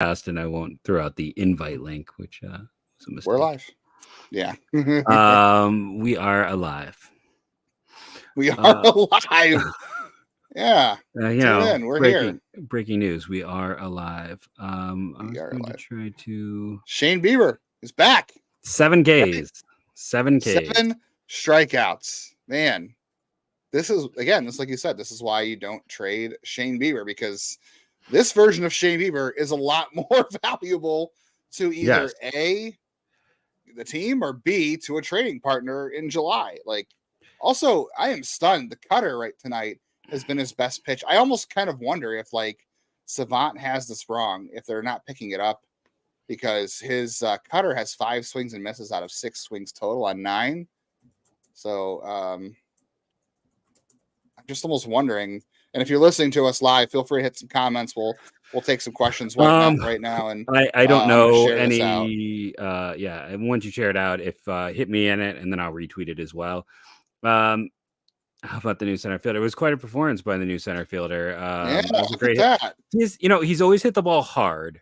and I won't throw out the invite link, which was a mistake. We're live. Yeah. We are alive. We are alive. Yeah. We're here. Breaking news. We are alive. I was going to try to. Shane Bieber is back. 7 Ks. Right? 7 Ks. 7 strikeouts. Man, this is, again, just like you said, this is why you don't trade Shane Bieber, because this version of Shane Bieber is a lot more valuable to either A, the team, or B, to a trading partner in July. Like, also, I am stunned. The cutter right tonight has been his best pitch. I almost kind of wonder if, like, Savant has this wrong, if they're not picking it up, because his cutter has 5 swings and misses out of 6 swings total on 9. So I'm just almost wondering. And if you're listening to us live, feel free to hit some comments. We'll take some questions right now. And I don't know any. And once you share it out, if hit me in it, and then I'll retweet it as well. How about the new center fielder? It was quite a performance by the new center fielder. It was a great hit. He's always hit the ball hard.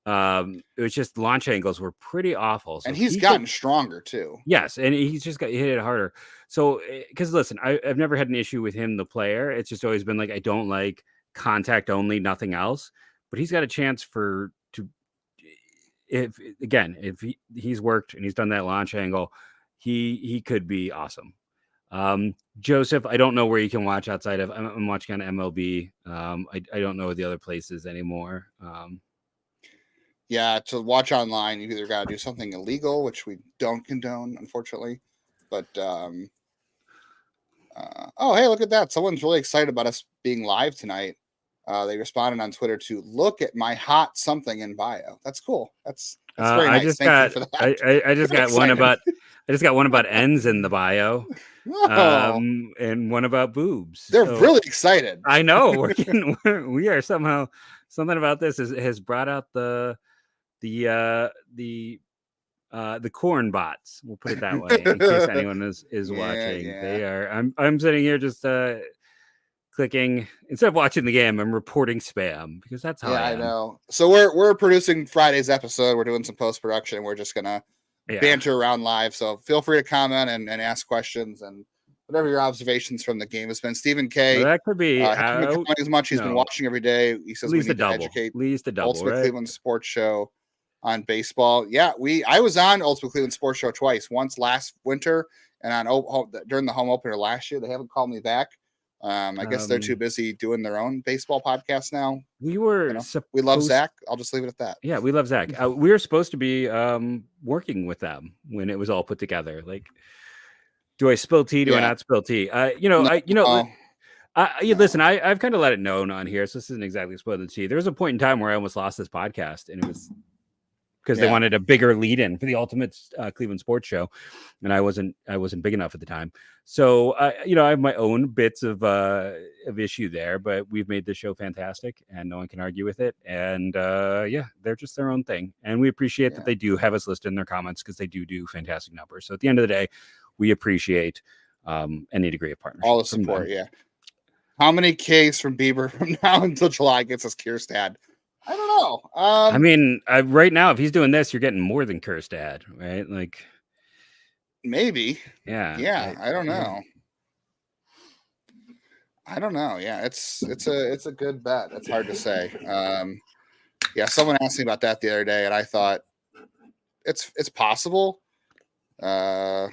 It was just launch angles were pretty awful. So and he's gotten stronger too. Yes, and he's just got hit it harder. So, because listen, I've never had an issue with him, the player. It's just always been like, I don't like contact only, nothing else. But he's got a chance if he's worked and he's done that launch angle, he could be awesome. Joseph, I don't know where you can watch outside of. I'm watching on MLB. I don't know the other places anymore. Yeah, to watch online, you either got to do something illegal, which we don't condone, unfortunately. But hey, look at that! Someone's really excited about us being live tonight. They responded on Twitter to look at my hot something in bio. That's cool. That's very nice. I just got one about. I just got one about ends in the bio, and one about boobs. They're really excited. I know. We are somehow something about this has brought out the corn bots. We'll put it that way, in case anyone is watching. Yeah. They are. I'm sitting here just clicking instead of watching the game. I'm reporting spam because that's how I am. know. So we're producing Friday's episode. We're doing some post production. We're just gonna banter around live. So feel free to comment and ask questions and whatever your observations from the game has been. Stephen K. Well, that could be as much. He's been watching every day. He says we need to educate. Ultimate Cleveland Sports Show on baseball. Yeah, I was on Ultimate Cleveland Sports Show twice. Once last winter and during the home opener last year. They haven't called me back. I guess they're too busy doing their own baseball podcast now. We love Zach. I'll just leave it at that. Yeah, we love Zach. We were supposed to be working with them when it was all put together. Like, do I spill tea? Do I not spill tea? Listen, I've kind of let it known on here, so this isn't exactly spilling the tea. There was a point in time where I almost lost this podcast, and it was because they wanted a bigger lead-in for the Ultimate Cleveland Sports Show, and I wasn't big enough at the time. So I have my own bits of issue there, but we've made this show fantastic, and no one can argue with it. And they're just their own thing, and we appreciate that they do have us listed in their comments because they do fantastic numbers. So at the end of the day, we appreciate any degree of partnership, all the support. Yeah. How many Ks from Bieber from now until July gets us Kierstad? I don't know. I mean, right now, if he's doing this, you're getting more than Kierstad, right? Like, maybe. Yeah. I don't know. Yeah, it's a good bet. It's hard to say. Someone asked me about that the other day, and I thought it's possible. Oh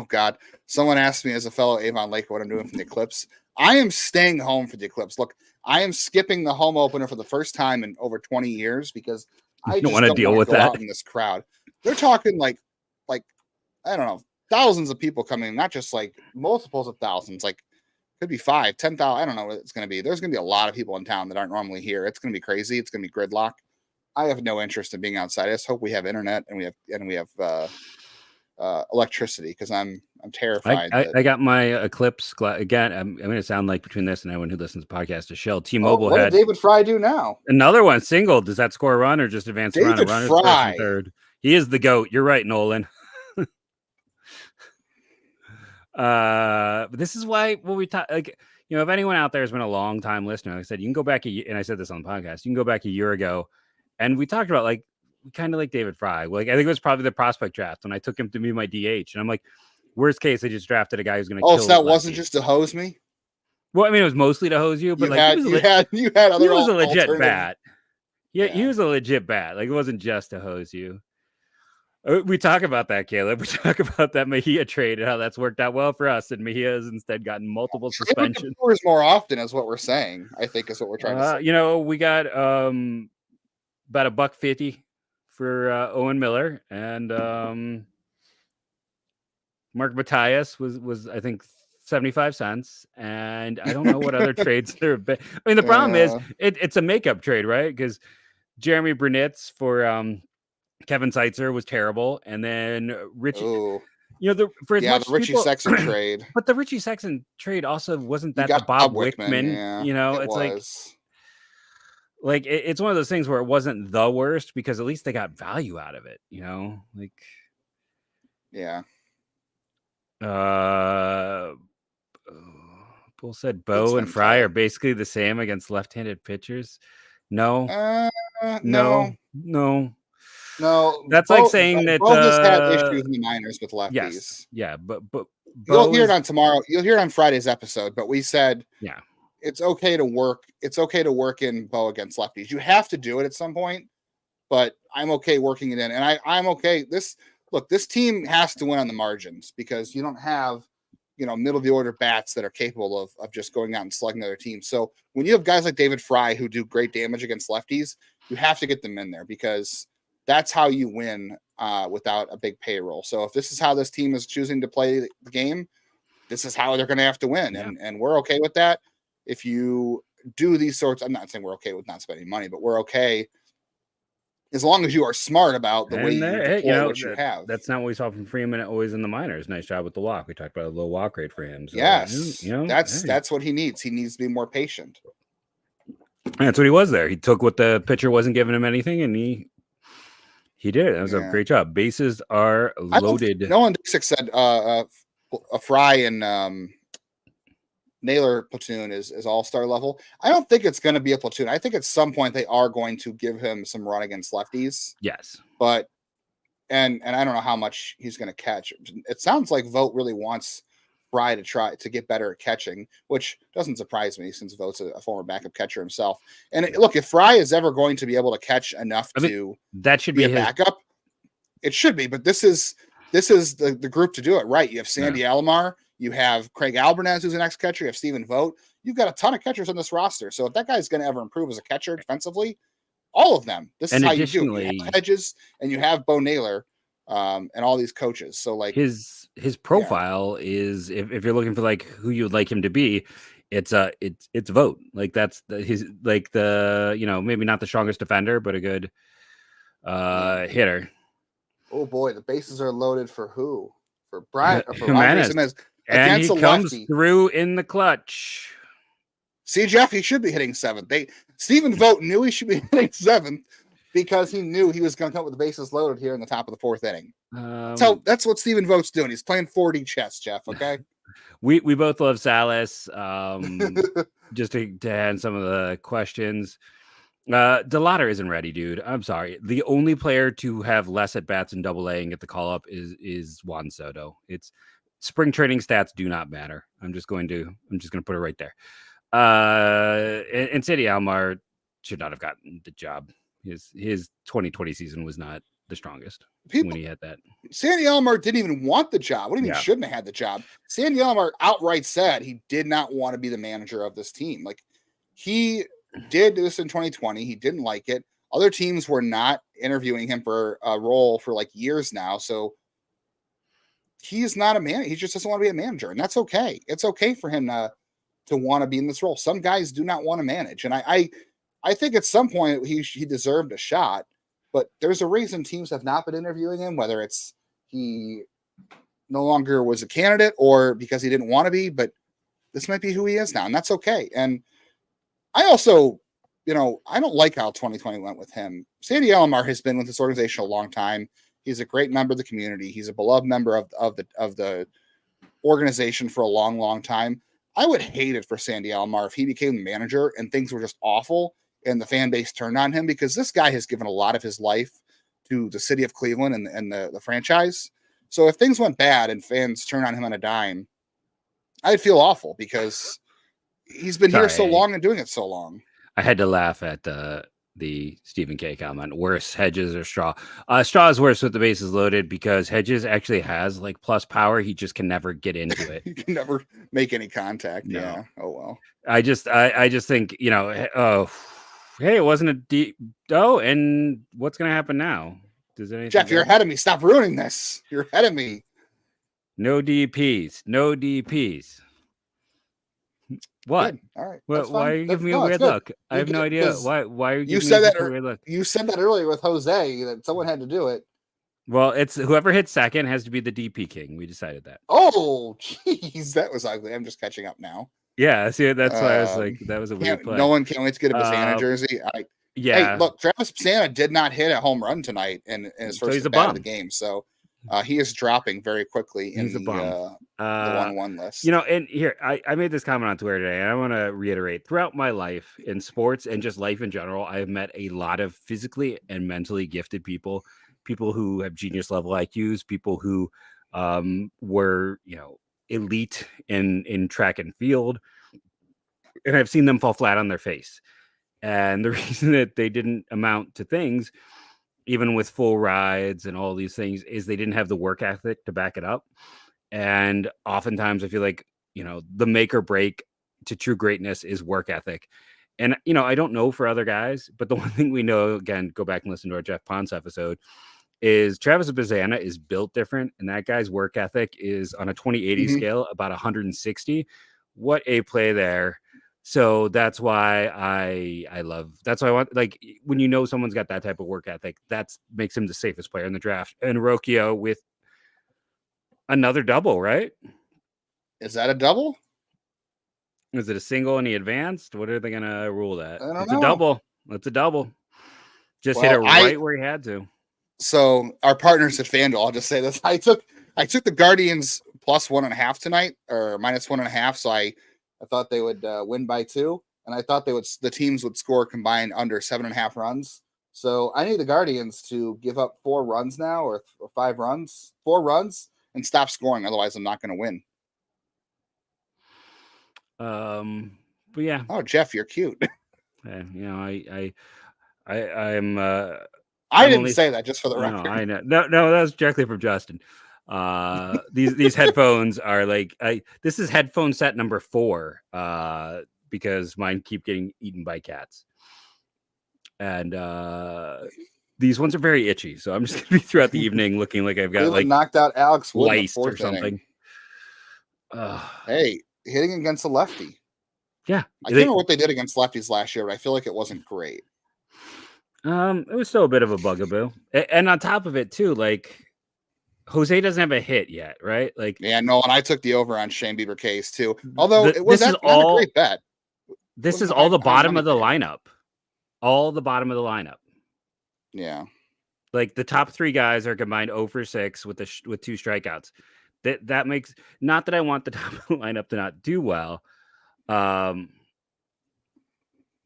God! Someone asked me as a fellow Avon Laker what I'm doing from the Eclipse. I am staying home for the Eclipse. Look, I am skipping the home opener for the first time in over 20 years because I don't want to deal with that in this crowd. They're talking like I don't know, thousands of people coming, not just like multiples of thousands. Like could be 5, 10,000. I don't know what it's going to be. There's going to be a lot of people in town that aren't normally here. It's going to be crazy. It's going to be gridlock. I have no interest in being outside. I just hope we have internet and we have electricity because I'm terrified. I got my Eclipse again. I'm going to sound like between this and anyone who listens to the podcast to Shell. T-Mobile what had did David Fry do now? Another one single. Does that score a run or just advance David a run? Fry. Third. He is the GOAT. You're right, Nolan. But this is why when we talk, like, if anyone out there has been a long time listener, like I said, you can go back and I said this on the podcast, you can go back a year ago And we talked about like we kind of like David Fry. Like I think it was probably the prospect draft when I took him to be my DH, and I'm like, worst case, I just drafted a guy who's going to kill. So that wasn't just to hose me. Well, I mean, it was mostly to hose you, but like you had other. He was a legit bat. Yeah, he was a legit bat. Like it wasn't just to hose you. We talk about that, Caleb. We talk about that Mejia trade and how that's worked out well for us, and Mejia has instead gotten multiple suspensions. More often is what we're saying. I think is what we're trying to say. You know, we got about $1.50 for Owen Miller, and Mark Matthias was I think 75 cents, and I don't know what other trades there have been. I mean, the problem is it's a makeup trade, right? Because Jeremy Brunitz for Kevin Seitzer was terrible, and then Richie. Ooh. You know, the Richie Sexton trade, but the Richie Sexton trade also wasn't that the Bob Wickman. Yeah, you know, it's like it's one of those things where it wasn't the worst because at least they got value out of it. You know, like Bull said Bo and Fry are basically the same against left-handed pitchers. No. That's like saying that Bo has had issues in the minors with lefties. Yes. Yeah, but you'll hear it on tomorrow. You'll hear it on Friday's episode. But we said, it's okay to work. It's okay to work in Bo against lefties. You have to do it at some point. But I'm okay working it in, and I'm okay. This team has to win on the margins because you don't have, middle of the order bats that are capable of just going out and slugging other teams. So when you have guys like David Fry who do great damage against lefties, you have to get them in there because that's how you win without a big payroll. So if this is how this team is choosing to play the game, this is how they're going to have to win. Yeah. And we're okay with that. If you do these sorts, I'm not saying we're okay with not spending money, but we're okay as long as you are smart about the way you deploy what you have. That's not what we saw from Freeman always in the minors. Nice job with the walk. We talked about a low walk rate for him. So, yes, that's what he needs. He needs to be more patient. That's what he was there. He took what the pitcher wasn't giving him anything, and he did. That was a great job. Bases are loaded. No one said a Fry and Naylor platoon is all-star level. I don't think it's going to be a platoon. I think at some point they are going to give him some run against lefties. Yes. But and I don't know how much he's going to catch. It sounds like Vogt really wants Fry to try to get better at catching, which doesn't surprise me since Vogt's a former backup catcher himself. And look, if Fry is ever going to be able to catch enough that should be a backup, it should be. But this is the group to do it, right? You have Sandy Alomar. You have Craig Albernaz, who's an ex-catcher. You have Stephen Vogt. You've got a ton of catchers on this roster. So if that guy's going to ever improve as a catcher defensively, all of them. This is how you do it. You have Hedges and you have Bo Naylor and all these coaches. So like his profile is if you're looking for like who you would like him to be, it's Vogt. Like that's his like the maybe not the strongest defender, but a good hitter. Oh boy, the bases are loaded for who? For Brian for Jimenez. And he comes through in the clutch. See, Jeff, he should be hitting seventh. Stephen Vogt knew he should be hitting seventh because he knew he was going to come up with the bases loaded here in the top of the fourth inning. So that's what Stephen Vogt's doing. He's playing 4D chess, Jeff. Okay. We both love Salas. Just to hand some of the questions. DeLotter isn't ready, dude. I'm sorry. The only player to have less at bats in Double-A and get the call up is Juan Soto. It's spring training stats do not matter. I'm just going to put it right there. And Sandy Alomar should not have gotten the job. His 2020 season was not the strongest when he had that. Sandy Alomar didn't even want the job. What do you mean shouldn't have had the job? Sandy Alomar outright said he did not want to be the manager of this team. Like he did this in 2020. He didn't like it. Other teams were not interviewing him for a role for like years now. So he's not a man. He just doesn't want to be a manager, and that's okay. It's okay for him to want to be in this role. Some guys do not want to manage, and I think at some point he deserved a shot. But there's a reason teams have not been interviewing him, whether it's he no longer was a candidate or because he didn't want to be. But this might be who he is now, and that's okay. And I also, I don't like how 2020 went with him. Sandy Alomar has been with this organization a long time. He's a great member of the community. He's a beloved member of the organization for a long, long time. I would hate it for Sandy Alomar if he became the manager and things were just awful. and the fan base turned on him, because this guy has given a lot of his life to the city of Cleveland and the franchise. So if things went bad and fans turn on him on a dime, I'd feel awful, because he's been here so long and doing it so long. I had to laugh at the Stephen K comment. Worse, Hedges or Straw. Straw is worse with the bases loaded, because Hedges actually has like plus power. He just can never get into it. He can never make any contact. No. Yeah. Oh well. I just think, oh, hey, it wasn't a deep. Oh, and what's gonna happen now? Does anything? Jeff, you're ahead of me. Stop ruining this. You're ahead of me. No DPs. No DPs. What? Good. All right. Well, why are you giving me a weird look? I have no idea. Why are you giving me a weird look? You said that earlier with Jose, that someone had to do it. Well, it's whoever hits second has to be the DP king. We decided that. Oh, jeez, that was ugly. I'm just catching up now. Yeah, see, that's why I was like, that was a weird play. No one can't wait to get a Bassana jersey. Yeah. Hey, look, Travis Bassana did not hit a home run tonight in his first bat of the game, so he is dropping very quickly in the 1-1 list. And here, I made this comment on Twitter today, and I want to reiterate, throughout my life in sports and just life in general, I have met a lot of physically and mentally gifted people who have genius level IQs, people who were, elite in track and field, and I've seen them fall flat on their face. And the reason that they didn't amount to things, even with full rides and all these things, is they didn't have the work ethic to back it up. And oftentimes I feel like, the make or break to true greatness is work ethic. And, I don't know for other guys, but the one thing we know, again, go back and listen to our Jeff Ponce episode, is Travis Bassana is built different. And that guy's work ethic is on a 20-80 scale, about 160. What a play there. So that's why I want, like, when someone's got that type of work ethic, that makes him the safest player in the draft. And Rocchio with another double, right? Is that a double? Is it a single and he advanced? What are they going to rule that? It's know. A double. It's a double. Just hit it right where he had to. So our partners at FanDuel, I'll just say this. I took the Guardians plus 1.5 tonight, or minus 1.5. So I thought they would win by 2, and I thought the teams would score combined under 7.5 runs. So I need the Guardians to give up 4 runs now, or 5 runs, 4 runs, and stop scoring. Otherwise, I'm not going to win. But yeah. Oh, Jeff, you're cute. Yeah, I didn't say that, just for the record. No, I know. No, that was directly from Justin. These headphones are like, this is headphone set number 4, because mine keep getting eaten by cats, and these ones are very itchy, so I'm just gonna be throughout the evening looking like I've got like knocked out Alex Wood lice or something. Hey, hitting against a lefty. Yeah, I don't know what they did against lefties last year, but I feel like it wasn't great. It was still a bit of a bugaboo, and on top of it too, like, Jose doesn't have a hit yet, right? Like, yeah, no, and I took the over on Shane Bieber case too. Although it was not a great bet. This is all the bottom of the lineup. All the bottom of the lineup. Yeah. Like, the top 3 guys are combined 0 for 6 with 2 strikeouts. That makes, not that I want the top of the lineup to not do well.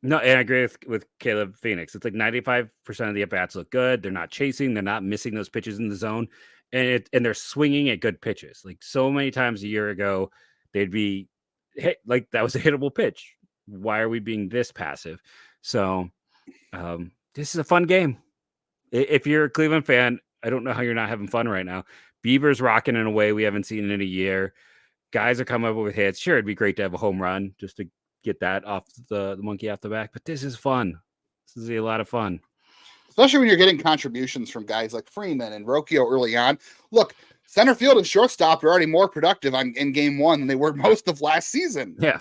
No, and I agree with Caleb Phoenix. It's like 95% of the at-bats look good. They're not chasing. They're not missing those pitches in the zone. And they're swinging at good pitches. Like, so many times a year ago, they'd be hit. Like, that was a hittable pitch. Why are we being this passive? So this is a fun game. If you're a Cleveland fan, I don't know how you're not having fun right now. Bieber's rocking in a way we haven't seen in a year. Guys are coming up with hits. Sure, it'd be great to have a home run just to get that off the monkey off the back, but this is fun. This is a lot of fun, especially when you're getting contributions from guys like Freeman and Rocchio early on. Look, center field and shortstop are already more productive in game 1 than they were most of last season. Yeah.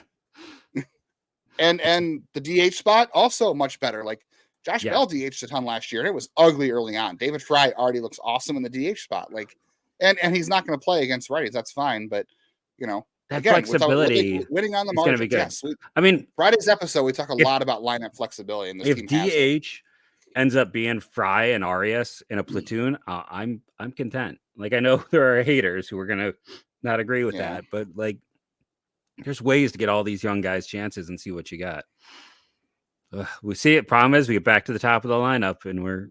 and the DH spot also much better. Like, Josh Bell DH'd a ton last year, and it was ugly early on. David Fry already looks awesome in the DH spot. Like, and he's not going to play against righties. That's fine, but that again, flexibility winning on the margin. Going to be good. Yes, I mean, Friday's episode, we talk a lot about lineup flexibility, and this team has DH ends up being Fry and Arias in a platoon, I'm content. Like, I know there are haters who are going to not agree with that, but like, there's ways to get all these young guys chances and see what you got. We see it. Problem is, we get back to the top of the lineup, and we're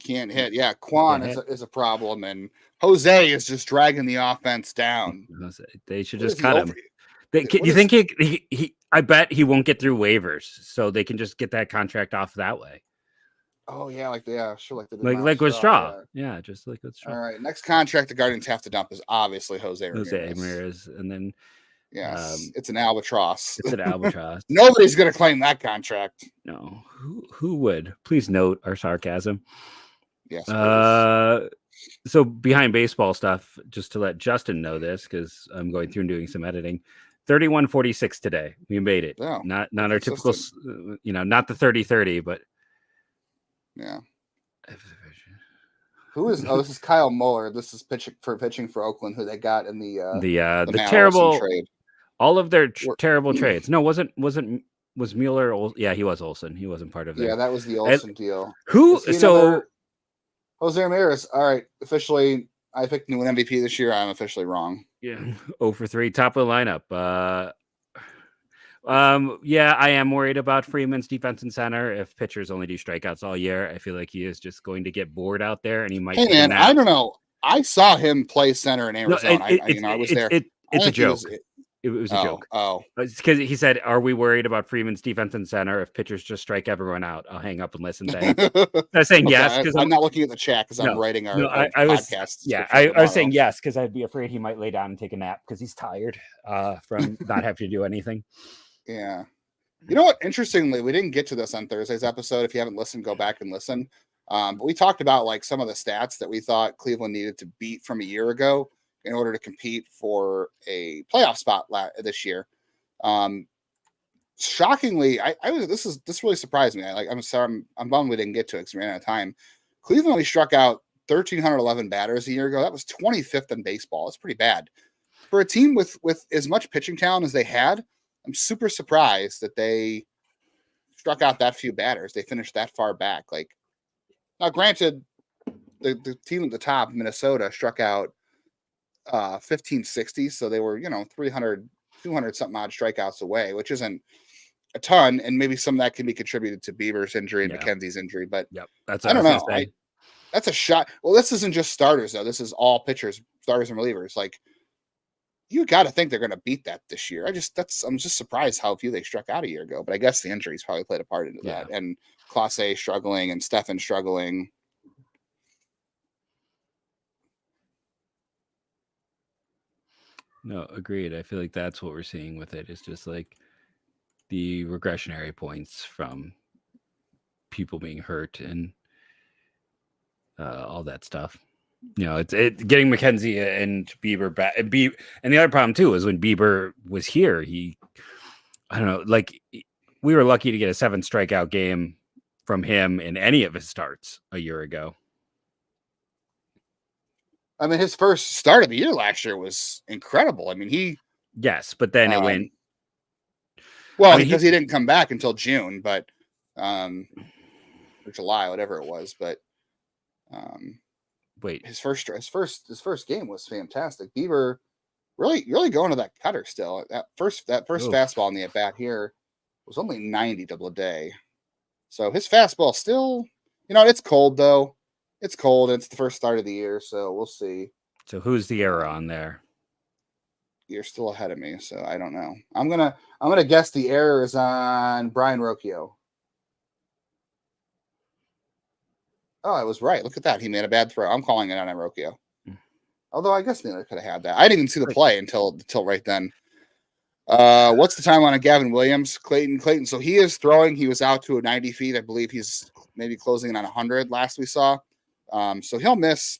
can't hit. Yeah, Quan is a problem, and Jose is just dragging the offense down. They should What just is he cut over? him. You think he? I bet he won't get through waivers, so they can just get that contract off that way. Oh yeah, sure, like with Straw. Yeah, just like with Straw. All right, next contract the Guardians have to dump is obviously Jose Ramirez, and then yes, it's an albatross. It's an albatross. Nobody's gonna claim that contract. No, who would? Please note our sarcasm. Yes. So behind baseball stuff, just to let Justin know this, because I'm going through and doing some editing. 31-46 today. We made it. Oh, not our typical, not the 30-30, but yeah. Who is? Oh, this is Kyle Muller. This is pitching for Oakland, who they got in the terrible trade. All of their terrible trades. No, was Mueller? Yeah, he was Olsen. He wasn't part of that. Yeah, that was the Olsen deal. Jose Ramirez. All right, officially, I picked him to win MVP this year. I'm officially wrong. Yeah, 0-for-3, top of the lineup. Yeah, I am worried about Freeman's defense and center. If pitchers only do strikeouts all year, I feel like he is just going to get bored out there, and he might. Hey man, I don't know. I saw him play center in Arizona. I was there. It's a joke. It was a joke. Oh, because he said, "Are we worried about Freeman's defense and center? If pitchers just strike everyone out, I'll hang up and listen." Thanks. I was saying yes because I'm not looking at the chat because I'm writing our podcast. I was saying yes because I'd be afraid he might lay down and take a nap because he's tired from not having to do anything. Yeah. You know what? Interestingly, we didn't get to this on Thursday's episode. If you haven't listened, go back and listen. But we talked about like some of the stats that we thought Cleveland needed to beat from a year ago in order to compete for a playoff spot this year. Shockingly, this really surprised me. I'm sorry, I'm bummed we didn't get to it because we ran out of time. Cleveland only struck out 1,311 batters a year ago. That was 25th in baseball. It's pretty bad for a team with as much pitching talent as they had. I'm super surprised that they struck out that few batters. They finished that far back. Like, now, granted, the team at the top, Minnesota, struck out 1,560, so they were 300 something odd strikeouts away, which isn't a ton, and maybe some of that can be contributed to Bieber's injury and McKenzie's injury. But that's I don't know. That's a shot. Well, this isn't just starters though. This is all pitchers, starters and relievers. Like, you got to think they're going to beat that this year. I'm just surprised how few they struck out a year ago, but I guess the injuries probably played a part into that. And Clase struggling and Stefan struggling. No, agreed. I feel like that's what we're seeing with it. It's just like the regressionary points from people being hurt and all that stuff. It's getting McKenzie and Bieber back. And the other problem too is when Bieber was here, I don't know, like we were lucky to get a 7 strikeout game from him in any of his starts a year ago. I mean, his first start of the year last year was incredible. I mean, yes, but then it went. Well, because he didn't come back until June, but or July, whatever it was. But wait, his first game was fantastic. Bieber really going to that cutter still. That first fastball in the at bat here was only 90 a day. So his fastball still, it's cold though. It's cold. It's the first start of the year, so we'll see. So who's the error on there? You're still ahead of me, so I don't know. I'm gonna guess the error is on Brian Rocchio. Oh, I was right. Look at that. He made a bad throw. I'm calling it on Rocchio. Although I guess Miller could have had that. I didn't even see the play until right then. What's the timeline on Gavin Williams? Clayton. So he is throwing. He was out to 90 feet. I believe he's maybe closing in on 100 last we saw. So he'll miss,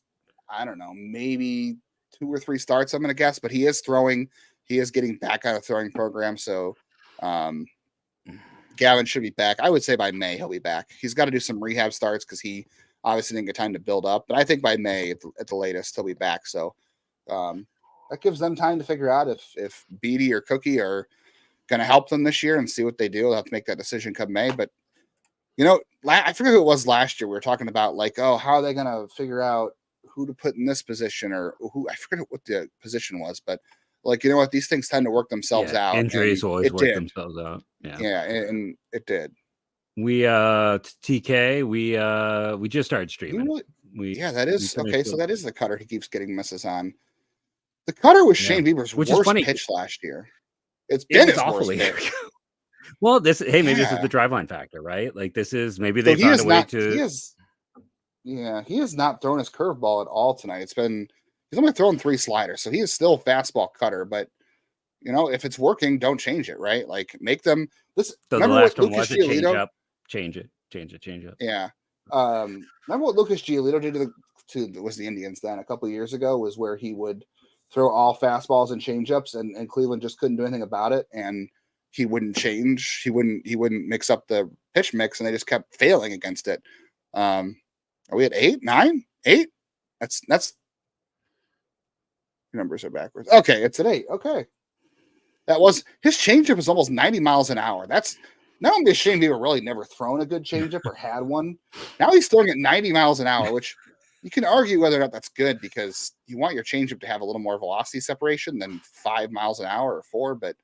I don't know, maybe 2 or 3 starts, I'm going to guess. But he is throwing. He is getting back on a throwing program. So Gavin should be back. I would say by May he'll be back. He's got to do some rehab starts because he obviously didn't get time to build up. But I think by May at the latest he'll be back. So that gives them time to figure out if Beatty or Cookie are going to help them this year and see what they do. They'll have to make that decision come May. But, I forget who it was last year. We were talking about like, how are they going to figure out who to put in this position or who, I forget what the position was, but like, you know what, these things tend to work themselves out. Injuries and always it work did. themselves out. Yeah, and it did. We TK, we just started streaming. That is okay. So up. that is the cutter he keeps getting misses on. The cutter was Shane Bieber's Which is worst funny. pitch last year. It was his worst pitch. Well, this is the driveline factor, right? Like this is maybe they So found a way to. He has not thrown his curveball at all tonight. He's only thrown 3 sliders, so he is still fastball cutter. But you know, if it's working, don't change it, right? Like make them this. So remember the last what one Lucas was a change Giolito? up, change it. Yeah. Remember what Lucas Giolito did to the Indians then a couple of years ago, was where he would throw all fastballs and changeups, and Cleveland just couldn't do anything about it, and he wouldn't change, he wouldn't mix up the pitch mix, and they just kept failing against it. Are we at 8, 9, 8? That's numbers are backwards. Okay, it's at 8. Okay, that was his changeup was almost 90 miles an hour. That's not only Shane Bieber really never thrown a good changeup or had one. Now he's throwing at 90 miles an hour, which you can argue whether or not that's good, because you want your changeup to have a little more velocity separation than 5 miles an hour or 4. But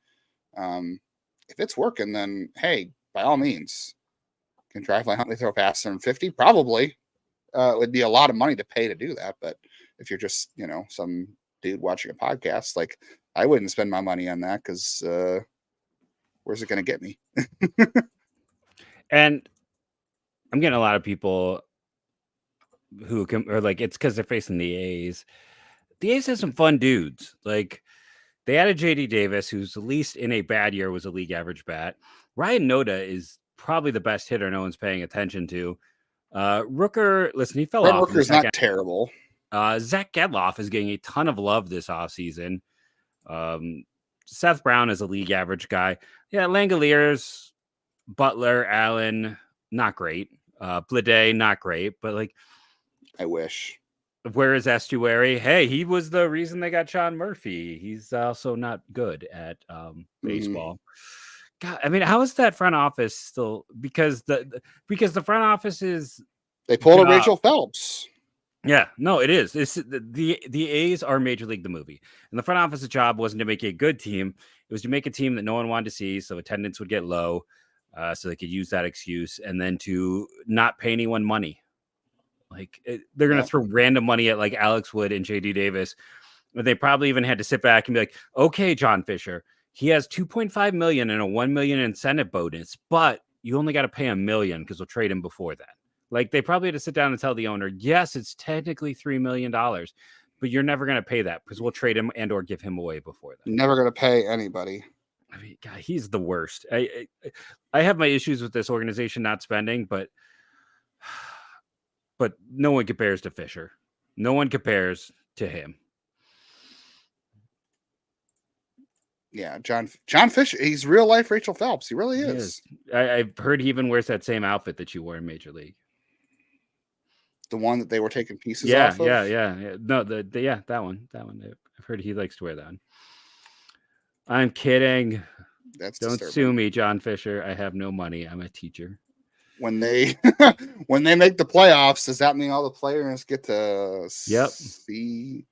if it's working, then hey, by all means, can Drive-By Huntley throw faster than 50? Probably. It would be a lot of money to pay to do that. But if you're just, you know, some dude watching a podcast, like I wouldn't spend my money on that, because where's it going to get me? And I'm getting a lot of people who are like, it's because they're facing the A's. The A's have some fun dudes. Like they added JD Davis, who's at least in a bad year was a league average bat. Ryan Noda is probably the best hitter no one's paying attention to. Rooker, listen, he fell off. Rooker's not terrible. Zach Gedloff is getting a ton of love this offseason. Seth Brown is a league average guy. Yeah, Langoliers, Butler, Allen, not great. Blade, not great. But like, I wish. Where is Estuary? Hey, he was the reason they got Sean Murphy. He's also not good at baseball. God, I mean, how is that front office still? Because the front office is they pulled a Rachel Phelps. Yeah, no, it is. It's the A's are Major League the movie, and the front office's job wasn't to make a good team; it was to make a team that no one wanted to see, so attendance would get low, so they could use that excuse, and then to not pay anyone money. Like they're gonna throw random money at like Alex Wood and JD Davis, but they probably even had to sit back and be like, "Okay, John Fisher, he has $2.5 million and a $1 million incentive bonus, but you only got to pay $1 million because we'll trade him before that." Like they probably had to sit down and tell the owner, yes, it's technically $3 million, but you're never going to pay that because we'll trade him and or give him away before that. Never going to pay anybody. I mean, God, he's the worst. I have my issues with this organization not spending, but no one compares to Fisher. No one compares to him. Yeah, John Fisher, he's real life Rachel Phelps. He really is. I've heard he even wears that same outfit that you wore in Major League. The one that they were taking pieces off of? Yeah. No, that one. I've heard he likes to wear that one. I'm kidding. Don't disturbing. sue me, John Fisher. I have no money. I'm a teacher. When they make the playoffs, does that mean all the players get to see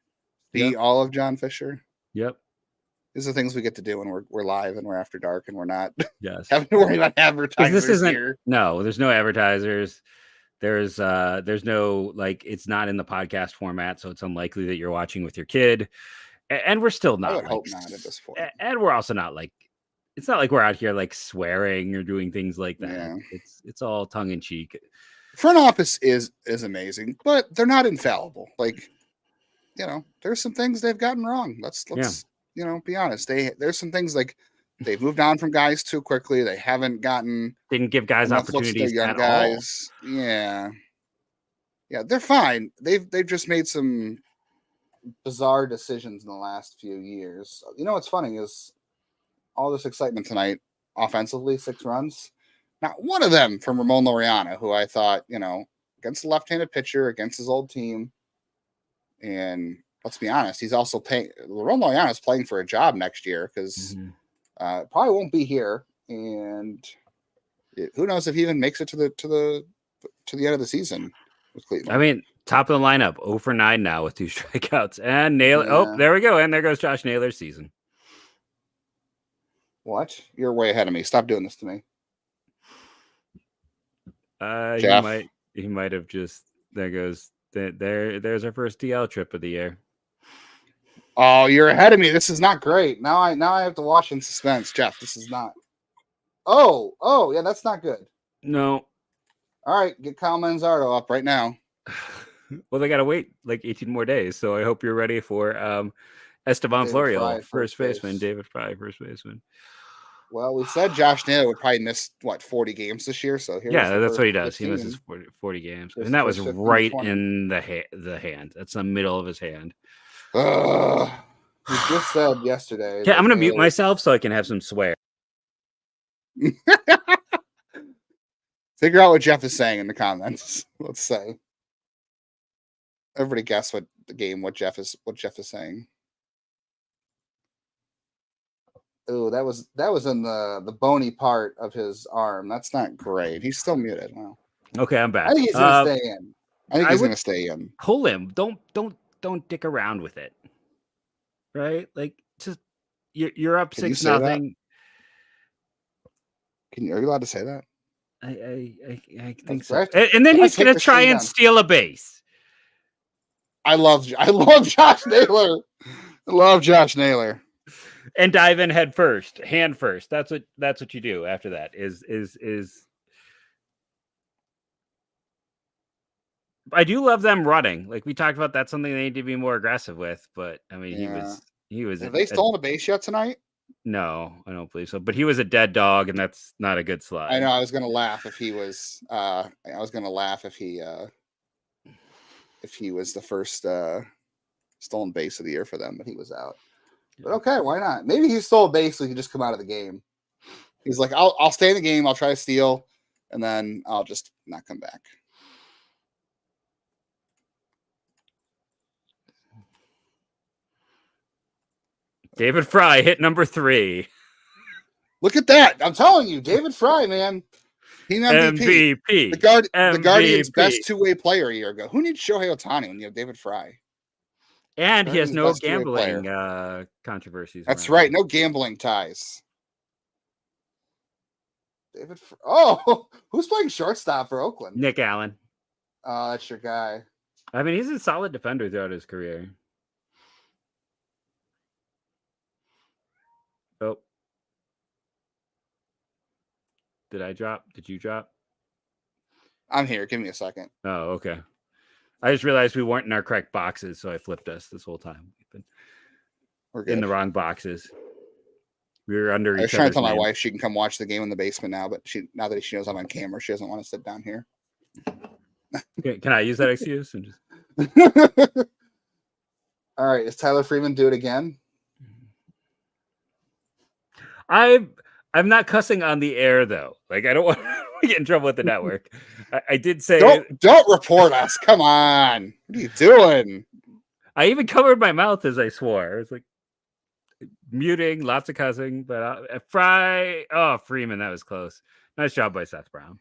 all of John Fisher? Yep. These are things we get to do when we're live and we're after dark and we're not having to worry about advertisers. This isn't here. No, there's no advertisers. There's no, like, it's not in the podcast format, so it's unlikely that you're watching with your kid. And we're still not. I would hope not at this point. And we're also not like, it's not like we're out here like swearing or doing things like that. Yeah. It's all tongue in cheek. Front office is amazing, but they're not infallible. Like, you know, there's some things they've gotten wrong. Let's be honest. There's some things like they've moved on from guys too quickly. They didn't give guys opportunities young at guys. All. Yeah, they're fine. They've just made some bizarre decisions in the last few years. You know what's funny is all this excitement tonight offensively, 6 runs. Not one of them from Ramon Laureano, who I thought, you know, against the left-handed pitcher, against his old team. And let's be honest, he's also paying. Ramon Laureano is playing for a job next year because probably won't be here. And who knows if he even makes it to the end of the season with Cleveland. I mean, Top of the lineup, 0 for 9 now with 2 strikeouts. And Naylor. Yeah. Oh, there we go. And there goes Josh Naylor's season. What? You're way ahead of me. Stop doing this to me. Jeff. He might have just. There goes. There's our first DL trip of the year. Oh, you're ahead of me. This is not great. Now I have to watch in suspense, Jeff. This is not. Oh, yeah, that's not good. No. All right, get Kyle Manzardo up right now. Well, they gotta wait like 18 more days. So I hope you're ready for Esteban David Florial, Fry, first baseman. base. David Fry, first baseman. Well, we said Josh Naylor would probably miss 40 games this year. So that's what he does. 15. He misses 40 games, His and that was first 15, right 20. in the hand. That's the middle of his hand. We just said yesterday. Okay, I'm gonna mute myself so I can have some swear. Figure out what Jeff is saying in the comments. Let's say. Everybody guess what Jeff is saying. Oh, that was in the bony part of his arm. That's not great. He's still muted. Wow. Okay, I'm back. I think he's gonna stay in. I think he's gonna stay in. Pull him. Don't dick around with it. Right? Like just you're up 6-0. Are you allowed to say that? I think so. And then he's gonna try and steal a base. I love Josh Naylor. I love Josh Naylor. And dive in hand first. That's what you do after that. Is I do love them running. Like we talked about, that's something they need to be more aggressive with. But I mean, he was. Have they stolen a base yet tonight? No, I don't believe so. But he was a dead dog, and that's not a good slide. I know. I was gonna laugh if he was. If he was the first stolen base of the year for them, but he was out. But okay, why not? Maybe he stole a base so he could just come out of the game. He's like, I'll stay in the game, I'll try to steal, and then I'll just not come back. David Fry hit number 3. Look at that. I'm telling you, David Fry, man. He MVP. The Guardians' best two-way player a year ago. Who needs Shohei Ohtani when you have David Fry? And he has no gambling controversies. That's right. No gambling ties. David Fry. Oh, who's playing shortstop for Oakland? Nick Allen. Oh, that's your guy. I mean, he's a solid defender throughout his career. Oh. Did I drop? Did you drop? I'm here. Give me a second. Oh, okay. I just realized we weren't in our correct boxes, so I flipped us this whole time. We're in the wrong boxes. We were under. I was trying to tell my wife she can come watch the game in the basement now, but now that she knows I'm on camera, she doesn't want to sit down here. Okay, can I use that excuse? And just... All right. Is Tyler Freeman do it again? I'm not cussing on the air though. Like I don't want to get in trouble with the network. I did say don't report us. Come on. What are you doing? I even covered my mouth as I swore. It's like muting, lots of cussing, but Freeman, that was close. Nice job by Seth Brown.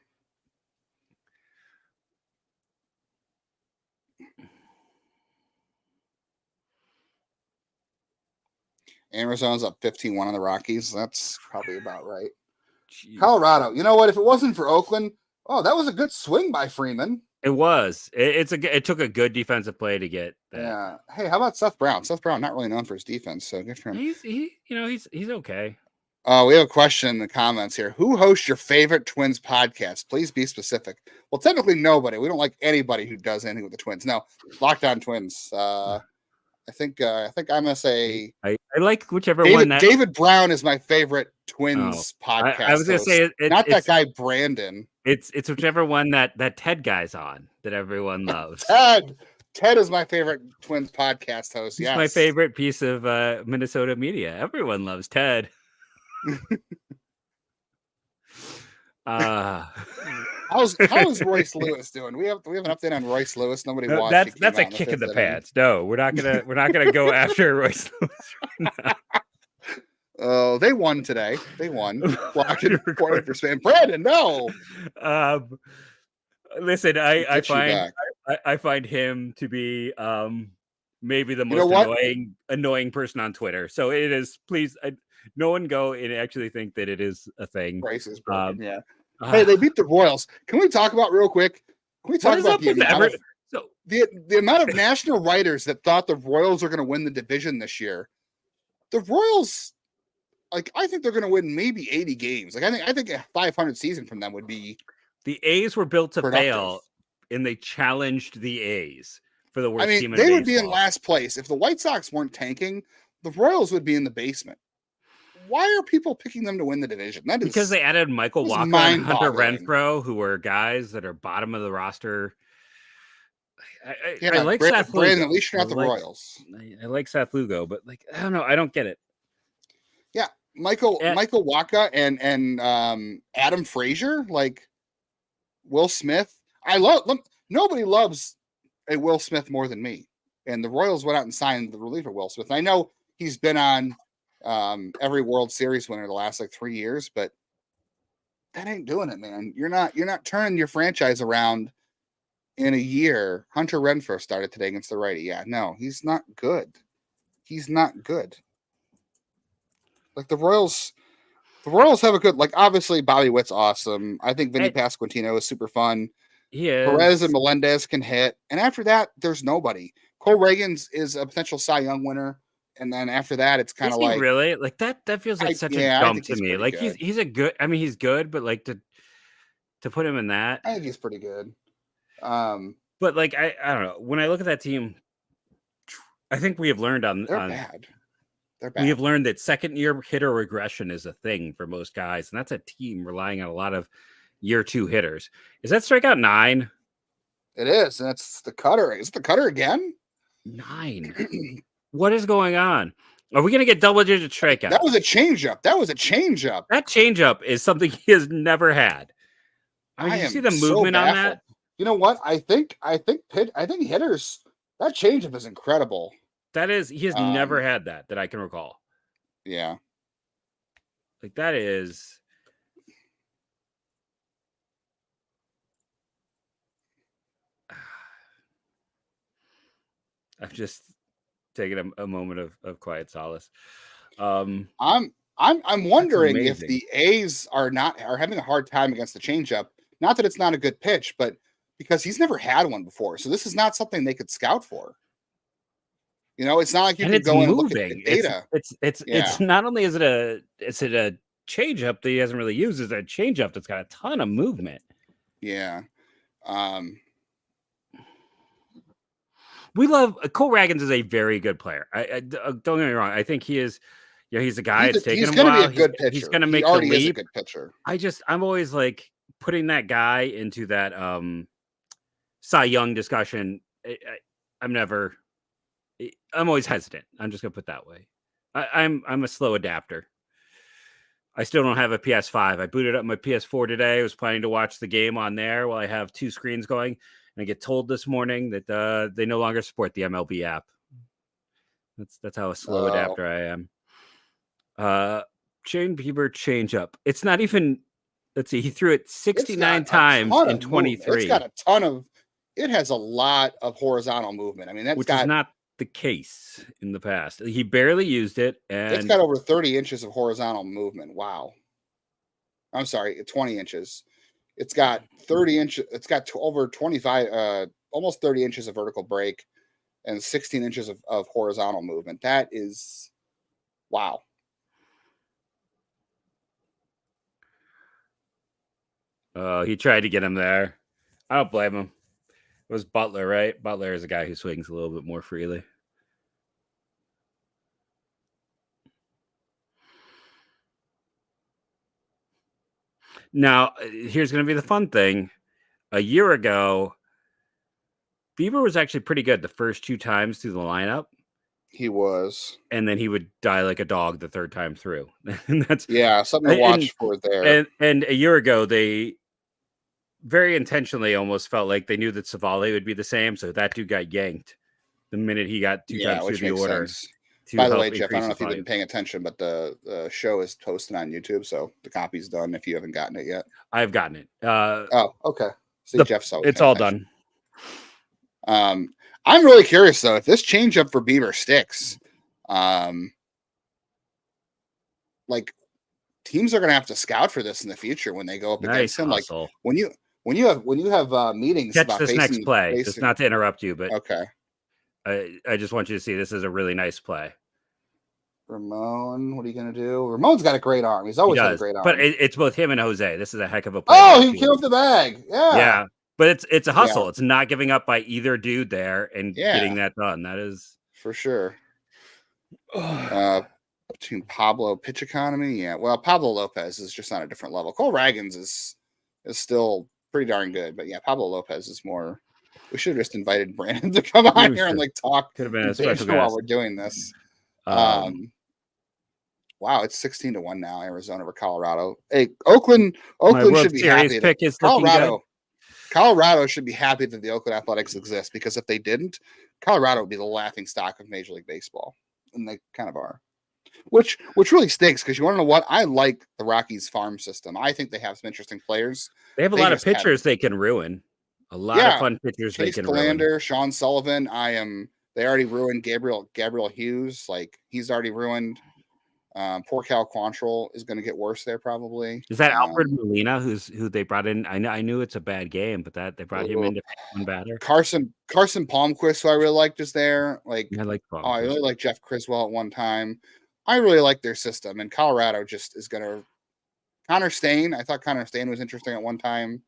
Arizona's up 15-1 on the Rockies. That's probably about right. Jeez. Colorado. You know what? If it wasn't for Oakland, that was a good swing by Freeman. It was. It took a good defensive play to get that. Yeah. Hey, how about Seth Brown? Seth Brown not really known for his defense, so good for him. He's okay. We have a question in the comments here. Who hosts your favorite Twins podcast? Please be specific. Well, technically nobody. We don't like anybody who does anything with the Twins. No, Lockdown Twins. I think I'm gonna say I like whichever one. David Brown is my favorite Twins podcast. I was gonna say not that guy Brandon. It's whichever one that Ted guy's on that everyone loves. Ted is my favorite Twins podcast host. He's my favorite piece of Minnesota media. Everyone loves Ted. How's Royce Lewis doing? We have an update on Royce Lewis. Nobody watched. That's a kick in the pants. No, we're not gonna go after Royce Lewis right now. Oh, they won today. They won. Blocked it for spam. Brandon, no. Listen, I find I find him to be maybe the You know most what? annoying person on Twitter. So it is. Please, no one go and actually think that it is a thing. Brace is broken. Um, Yeah. Hey, they beat the Royals. Can we talk about real quick? Can we what talk is about up the with amount of so the amount of national writers that thought the Royals are going to win the division this year? The Royals, like, I think they're going to win maybe 80 games. Like, I think a 500 season from them would be the A's were built to productive. fail, and they challenged the A's for the worst I mean, team in they baseball. would be in last place if the White Sox weren't tanking. The Royals would be in the basement. Why are people picking them to win the division? That is because they added Michael Walker and Hunter Renfroe, who are guys that are bottom of the roster. I like Seth Lugo. Brandon, at least you're not the Royals. I like Seth Lugo, but like I don't know, I don't get it. Yeah, Michael Waka and Adam Frazier, like Will Smith. Nobody loves a Will Smith more than me. And the Royals went out and signed the reliever Will Smith. And I know he's been on every World Series winner the last like 3 years, but that ain't doing it, man. You're not turning your franchise around in a year. Hunter Renfroe started today against the righty. Yeah, no, he's not good. He's not good. Like the Royals have a good, like, obviously Bobby Witt's awesome. I think Vinny Pasquantino is super fun. He is. Perez and Melendez can hit. And after that, there's nobody. Cole Reagans is a potential Cy Young winner. And then after that, it's kind of like, really like that feels like such a jump to me. Like good. he's a good. I mean, he's good, but like to put him in that, I think he's pretty good. But like I don't know. When I look at that team, I think we have learned they're bad. They're bad. We have learned that second year hitter regression is a thing for most guys, and that's a team relying on a lot of year 2 hitters. Is that strikeout 9? It is, and it's the cutter. Is it the cutter again? 9. What is going on? Are we going to get double-digit strikeouts? That was a changeup. That changeup is something he has never had. I mean, you see the movement on that? You know what? I think hitters, that changeup is incredible. That is, he has never had that I can recall. Yeah. Like that is. I'm just taking a moment of quiet solace. I'm wondering if the A's are having a hard time against the changeup. Not that it's not a good pitch, but because he's never had one before, so this is not something they could scout for. You know, it's not like you can go and look at the data. It's not only is it a changeup that he hasn't really used, it's a changeup that's got a ton of movement. Yeah. We love Cole Reagans is a very good player. I don't get me wrong. I think he is. Yeah, he's a guy. It's taken him a while. He's going to be a good pitcher. He's going to make the leap. Is a good pitcher. I'm always like putting that guy into that Cy Young discussion. I'm always hesitant. I'm just going to put it that way. I'm a slow adapter. I still don't have a PS5. I booted up my PS4 today. I was planning to watch the game on there while I have 2 screens going. And I get told this morning that they no longer support the MLB app. That's how a slow adapter I am. Shane Bieber changeup. It's not even. Let's see. He threw it 69 times in 23. It's got a ton of. It has a lot of horizontal movement. I mean, which is not the case in the past. He barely used it, and it's got over 30 inches of horizontal movement. Wow. I'm sorry, 20 inches. It's got 30 inches. It's got over 25, almost 30 inches of vertical break and 16 inches of horizontal movement. That is, wow. He tried to get him there. I don't blame him. It was Butler, right? Butler is a guy who swings a little bit more freely. Now, here's going to be the fun thing. A year ago, Bieber was actually pretty good the first 2 times through the lineup. He was. And then he would die like a dog the 3rd time through. And that's something to watch for there. And a year ago, they very intentionally almost felt like they knew that Savale would be the same. So that dude got yanked the minute he got 2 times through the order. By the way, Jeff, I don't know if you've been paying attention, but the show is posted on YouTube, so the copy's done if you haven't gotten it yet. I've gotten it. Okay. See, Jeff saw it. It's all done. I'm really curious though if this changeup for Bieber sticks. Like teams are going to have to scout for this in the future when they go up against him. Hustle. Like when you have meetings Catch about this next facing, play. Just not to interrupt you, but okay. I just want you to see this is a really nice play. Ramon, what are you going to do? Ramon's got a great arm. He's always had a great arm. But it's both him and Jose. This is a heck of a play. Oh, he killed the bag. Yeah. Yeah. But it's a hustle. Yeah. It's not giving up by either dude there and getting that done. That is for sure. Between Pablo pitch economy. Yeah. Well, Pablo Lopez is just on a different level. Cole Ragans is still pretty darn good. But yeah, Pablo Lopez is more. We should have just invited Brandon to come on here and like talk. Could have been a special guest while we're doing this. Wow, it's 16-1 now. Arizona over Colorado. Hey, Oakland should be happy. Pick is Colorado should be happy that the Oakland Athletics exist, because if they didn't, Colorado would be the laughing stock of Major League Baseball, and they kind of are. Which really stinks, because you want to know what? I like the Rockies farm system. I think they have some interesting players. They have a lot of pitchers they can ruin. A lot of fun pitchers Chase they can Philander, ruin. Sean Sullivan. They already ruined Gabriel Hughes. Like, he's already ruined. Poor Cal Quantrill is going to get worse there probably. Is that Alfred Molina who they brought in? I knew it's a bad game, but that they brought him in to one batter. Carson Palmquist, who I really liked, is there. Like, I like Palmquist. I really like Jeff Criswell at one time. I really like their system, and Colorado just is going to. Connor Stain. I thought Connor Stain was interesting at one time.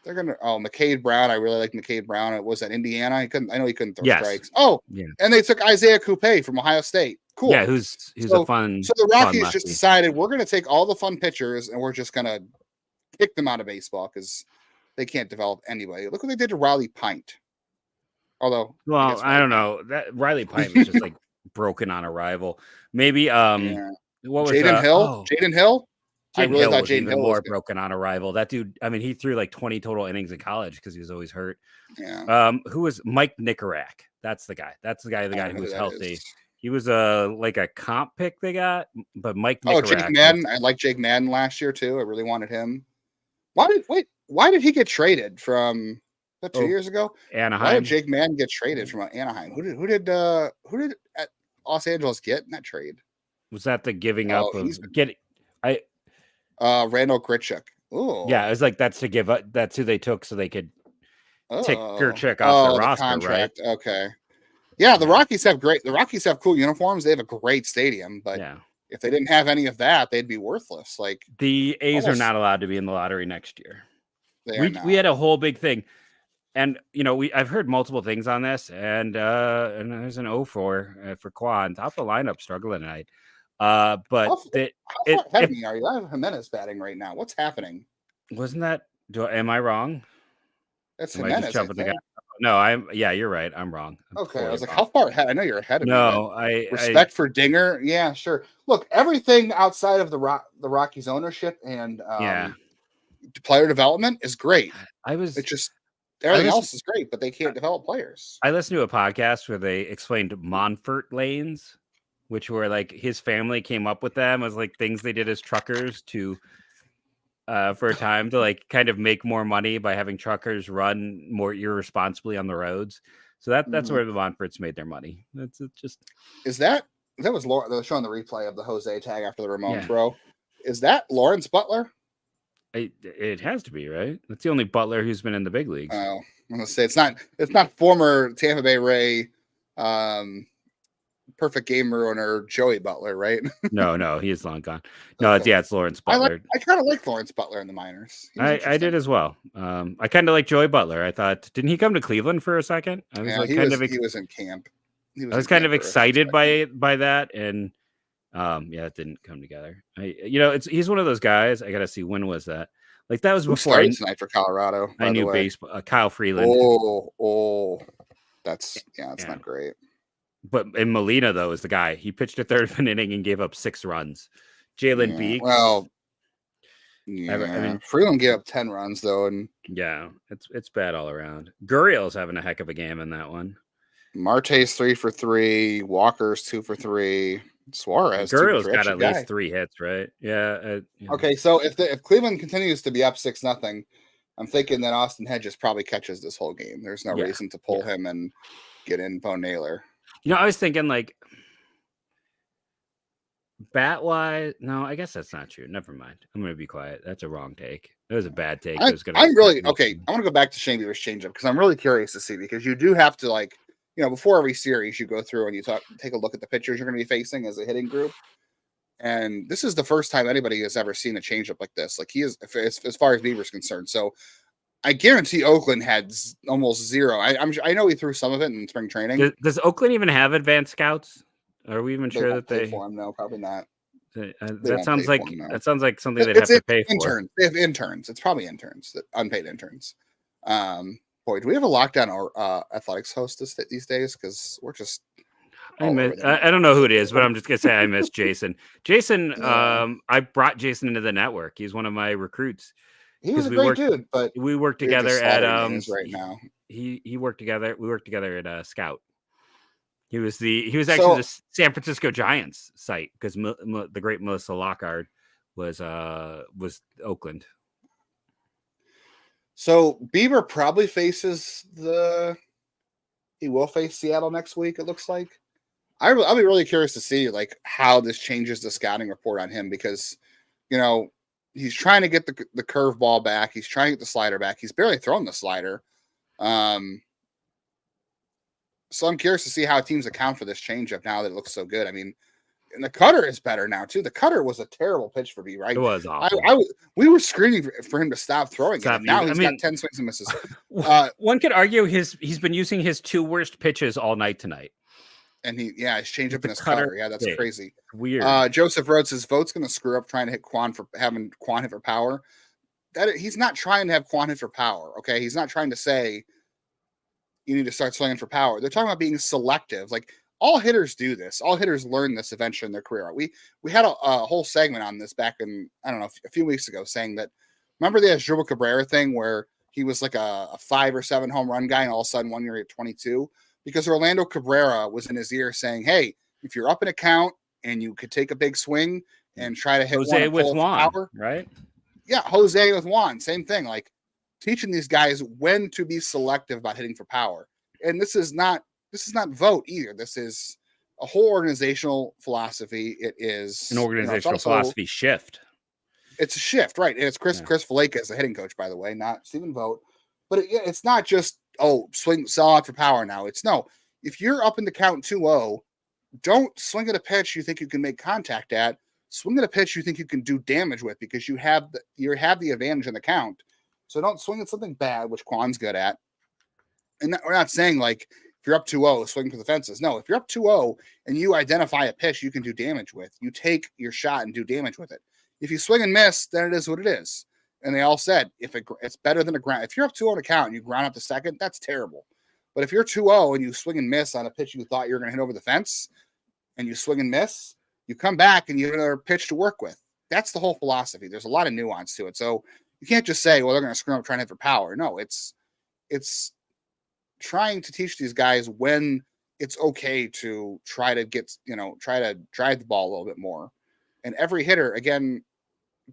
They're going to. Oh, McCade Brown. I really like McCade Brown. It was at Indiana. I know he couldn't throw strikes. Oh, yeah. And they took Isaiah Coupe from Ohio State. Cool. Yeah, who's a fun. So the Rockies just decided we're going to take all the fun pitchers and we're just going to kick them out of baseball because they can't develop anybody. Look what they did to Riley Pint. Although, well, I don't know, that Riley Pint was just like broken on arrival. Maybe what was Jaden Hill? Jaden Hill. I really thought Jaden Hill was broken on arrival. That dude. I mean, he threw like 20 total innings in college because he was always hurt. Yeah. Who was Mike Nicorak? That's the guy. The guy who was healthy. Is. He was like a comp pick they got, but Mike Nicorak. Oh, Jake Madden. I liked Jake Madden last year too. I really wanted him. Why did he get traded from 2 years ago? Anaheim. Why did Jake Madden get traded from Anaheim? Who did Los Angeles get in that trade? Was that the giving up of getting? Randall Grichuk. Oh, yeah, it was like that's to give up. That's who they took so they could take Grichuk off the roster, contract. Right? Okay. Yeah, the Rockies have cool uniforms. They have a great stadium, but if they didn't have any of that, they'd be worthless. Like, the A's are not allowed to be in the lottery next year. We had a whole big thing, and I've heard multiple things on this, and there's an 0 for Quan, top of the lineup, struggling tonight. But how far ahead of me are you? I have Jimenez batting right now. What's happening? Wasn't that? Am I wrong? That's Jimenez. No, you're right. I'm wrong. Okay, I was like, how far ahead? I know you're ahead of me. No, respect for Dinger. Yeah, sure. Look, everything outside of the Rockies ownership and player development is great. It's just everything else is great, but they can't develop players. I listened to a podcast where they explained Monfort lanes, which were like his family came up with them as like things they did as truckers to. For a time to like kind of make more money by having truckers run more irresponsibly on the roads. So that's where the Monforts made their money. That's just. That was Laura. They were showing the replay of the Jose tag after the Ramon throw. Is that Lawrence Butler? It has to be, right? That's the only Butler who's been in the big leagues. Oh, I'm gonna say it's not former Tampa Bay Ray. Perfect game ruiner Joey Butler, right? No, he is long gone. No, it's Lawrence Butler. I kind of like Lawrence Butler in the minors. I did as well. I kind of like Joey Butler. I thought, didn't he come to Cleveland for a second? He was in camp. I was kind of excited by that, and it didn't come together. He's one of those guys. I gotta see, when was that? Like, that was before tonight for Colorado. I knew baseball. Kyle Freeland. That's not great. But in Molina, though, is the guy. He pitched a third of an inning and gave up 6 runs. Jalen Beeks. Well, I mean, Freeland gave up 10 runs, though. And it's bad all around. Gurriel's having a heck of a game in that one. Marte's 3 for 3. Walker's 2 for 3. Suarez. Gurriel's got at least 3 hits, right? Yeah. Okay, so if Cleveland continues to be up 6-0, I'm thinking that Austin Hedges probably catches this whole game. There's no reason to pull him and get in Bo Naylor. I was thinking like bat wise. No, I guess that's not true. Never mind. I'm going to be quiet. That's a wrong take. That was a bad take. I'm really okay. I want to go back to Shane Bieber's changeup because I'm really curious to see, because you do have to, like, before every series you go through and you take a look at the pitchers you're going to be facing as a hitting group. And this is the first time anybody has ever seen a changeup like this. Like, he is, as far as Bieber's concerned. So I guarantee Oakland had almost zero. I know he threw some of it in spring training. Does Oakland even have advanced scouts? Are we even sure that they for him? No, probably not. That sounds like something they'd have to pay for. Interns. They have interns. It's probably interns, unpaid interns. Boy, do we have a lockdown or athletics host these days? Because we're just. I don't know who it is, but I'm just gonna say I miss Jason. Jason, I brought Jason into the network. He's one of my recruits. He was a great dude, but we worked together at right now. He worked together. We worked together at Scout. He was actually the San Francisco Giants site because the great Melissa Lockhart was Oakland. So Bieber probably he will face Seattle next week. It looks like. I'll be really curious to see like how this changes the scouting report on him, because he's trying to get the curve ball back. He's trying to get the slider back. He's barely thrown the slider. So I'm curious to see how teams account for this changeup now that it looks so good. I mean, and the cutter is better now too. The cutter was a terrible pitch for Bieber. It was awful. We were screaming for him to stop throwing it. Now he's got 10 swings and misses. One could argue he's been using his two worst pitches all night tonight. And his changeup and his cutter. Yeah, that's crazy. Weird. Joseph Rhodes says Vogt's going to screw up trying to hit Quan for having Quan hit for power. He's not trying to have Quan hit for power. Okay, he's not trying to say you need to start swinging for power. They're talking about being selective. Like, all hitters do this. All hitters learn this eventually in their career. We had a whole segment on this back in, I don't know, a few weeks ago, saying that, remember the Asdrubal Cabrera thing where he was like a 5 or 7 home run guy, and all of a sudden one year he had 22? Because Orlando Cabrera was in his ear saying, hey, if you're up in a count and you could take a big swing and try to hit Jose with Juan, power, right? Yeah, Jose with Juan, same thing. Like, teaching these guys when to be selective about hitting for power. And this is not Vogt either. This is a whole organizational philosophy. It is an organizational philosophy shift. It's a shift, right? And it's Chris Valaika as the hitting coach, by the way, not Stephen Vogt. But it's not just, sell out for power now. It's no. If you're up in the count 2-0, don't swing at a pitch you think you can make contact at. Swing at a pitch you think you can do damage with, because you have the advantage in the count. So don't swing at something bad, which Quan's good at. And we're not saying, like, if you're up 2-0, swing for the fences. No, if you're up 2-0 and you identify a pitch you can do damage with, you take your shot and do damage with it. If you swing and miss, then it is what it is. And they all said, it's better than a ground. If you're up 2-0 on a count and you ground up to second, that's terrible. But if you're 2-0 and you swing and miss on a pitch you thought you were going to hit over the fence, and you swing and miss, you come back and you have another pitch to work with. That's the whole philosophy. There's a lot of nuance to it. So you can't just say, well, they're going to screw up trying to hit for power. No, it's trying to teach these guys when it's okay to try to drive the ball a little bit more. And every hitter, again,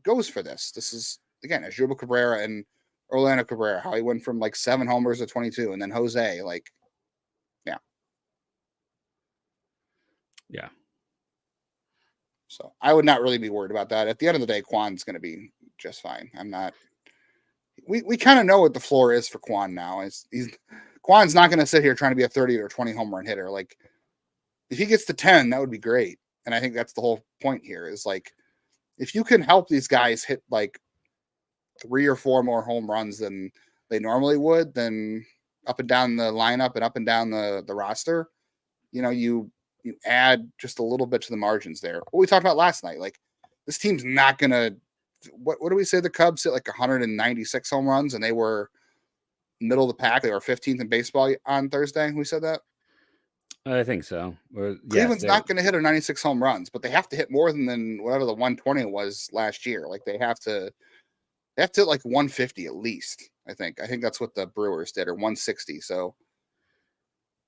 goes for this. This is, again, Asdrubal Cabrera and Orlando Cabrera, how he went from like 7 homers to 22, and then Jose, like, yeah. Yeah. So I would not really be worried about that. At the end of the day, Quan's going to be just fine. I'm not. We kind of know what the floor is for Quan now. Quan's not going to sit here trying to be a 30 or 20 home run hitter. Like, if he gets to 10, that would be great. And I think that's the whole point here is, like, if you can help these guys hit like 3 or 4 more home runs than they normally would, then up and down the lineup and up and down the roster, you add just a little bit to the margins there. What we talked about last night, like, this team's not going to, what do we say? The Cubs hit like 196 home runs and they were middle of the pack. They were 15th in baseball on Thursday. We said that. I think so. Cleveland's not going to hit 96 home runs, but they have to hit more than whatever the 120 was last year. Like, they have to hit like 150 at least. I think that's what the Brewers did, or 160. So